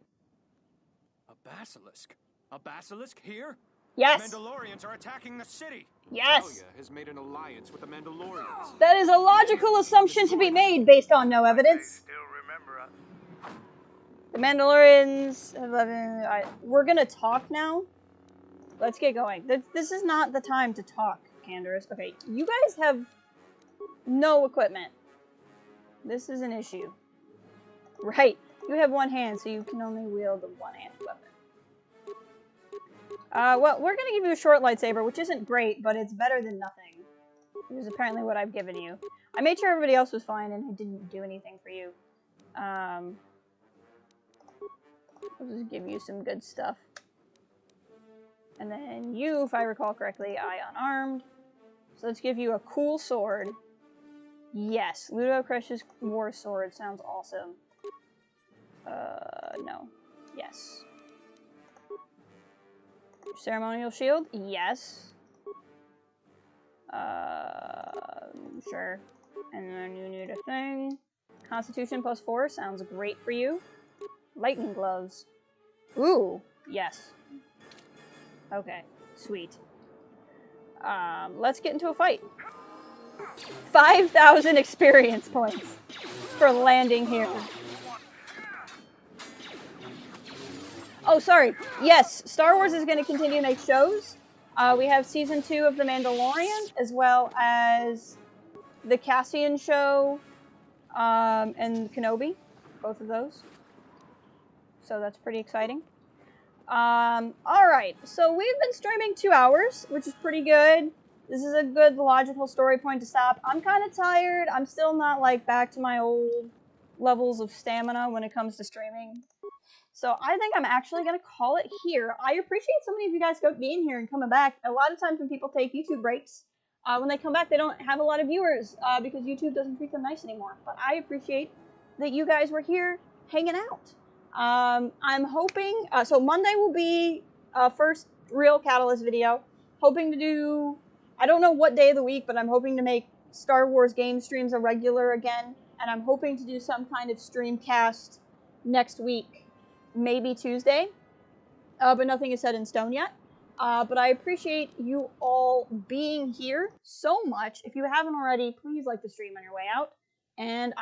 A basilisk? A basilisk here? Yes. Mandalorians are attacking the city. Yes. Talia has made an alliance with the Mandalorians. That is a logical assumption to be made based on no evidence. Still remember us. The Mandalorians have we're gonna talk now. Let's get going. This is not the time to talk, Canderous. Okay, you guys have no equipment. This is an issue. Right. You have one hand, so you can only wield the one-handed weapon. Well, we're gonna give you a short lightsaber, which isn't great, but it's better than nothing. Which is apparently what I've given you. I made sure everybody else was fine, and I didn't do anything for you. I'll just give you some good stuff. And then you, if I recall correctly, I unarmed. So let's give you a cool sword. Yes, Ludocresh's war sword sounds awesome. No. Yes. Ceremonial shield? Yes. Sure. And then you need a thing. Constitution +4 sounds great for you. Lightning gloves. Ooh, yes. Okay, sweet. Let's get into a fight. 5,000 experience points for landing here. Oh, sorry. Yes, Star Wars is going to continue to make shows. We have Season 2 of The Mandalorian, as well as the Cassian show, and Kenobi. Both of those. So that's pretty exciting. Alright, so we've been streaming 2 hours, which is pretty good. This is a good logical story point to stop. I'm kind of tired. I'm still not, like, back to my old levels of stamina when it comes to streaming. So I think I'm actually going to call it here. I appreciate so many of you guys being here and coming back. A lot of times when people take YouTube breaks, when they come back, they don't have a lot of viewers because YouTube doesn't treat them nice anymore. But I appreciate that you guys were here hanging out. I'm hoping... so Monday will be first real Catalyst video. Hoping to do... I don't know what day of the week, but I'm hoping to make Star Wars game streams a regular again. And I'm hoping to do some kind of streamcast next week. Maybe Tuesday. But nothing is set in stone yet. But I appreciate you all being here so much. If you haven't already, please like the stream on your way out. And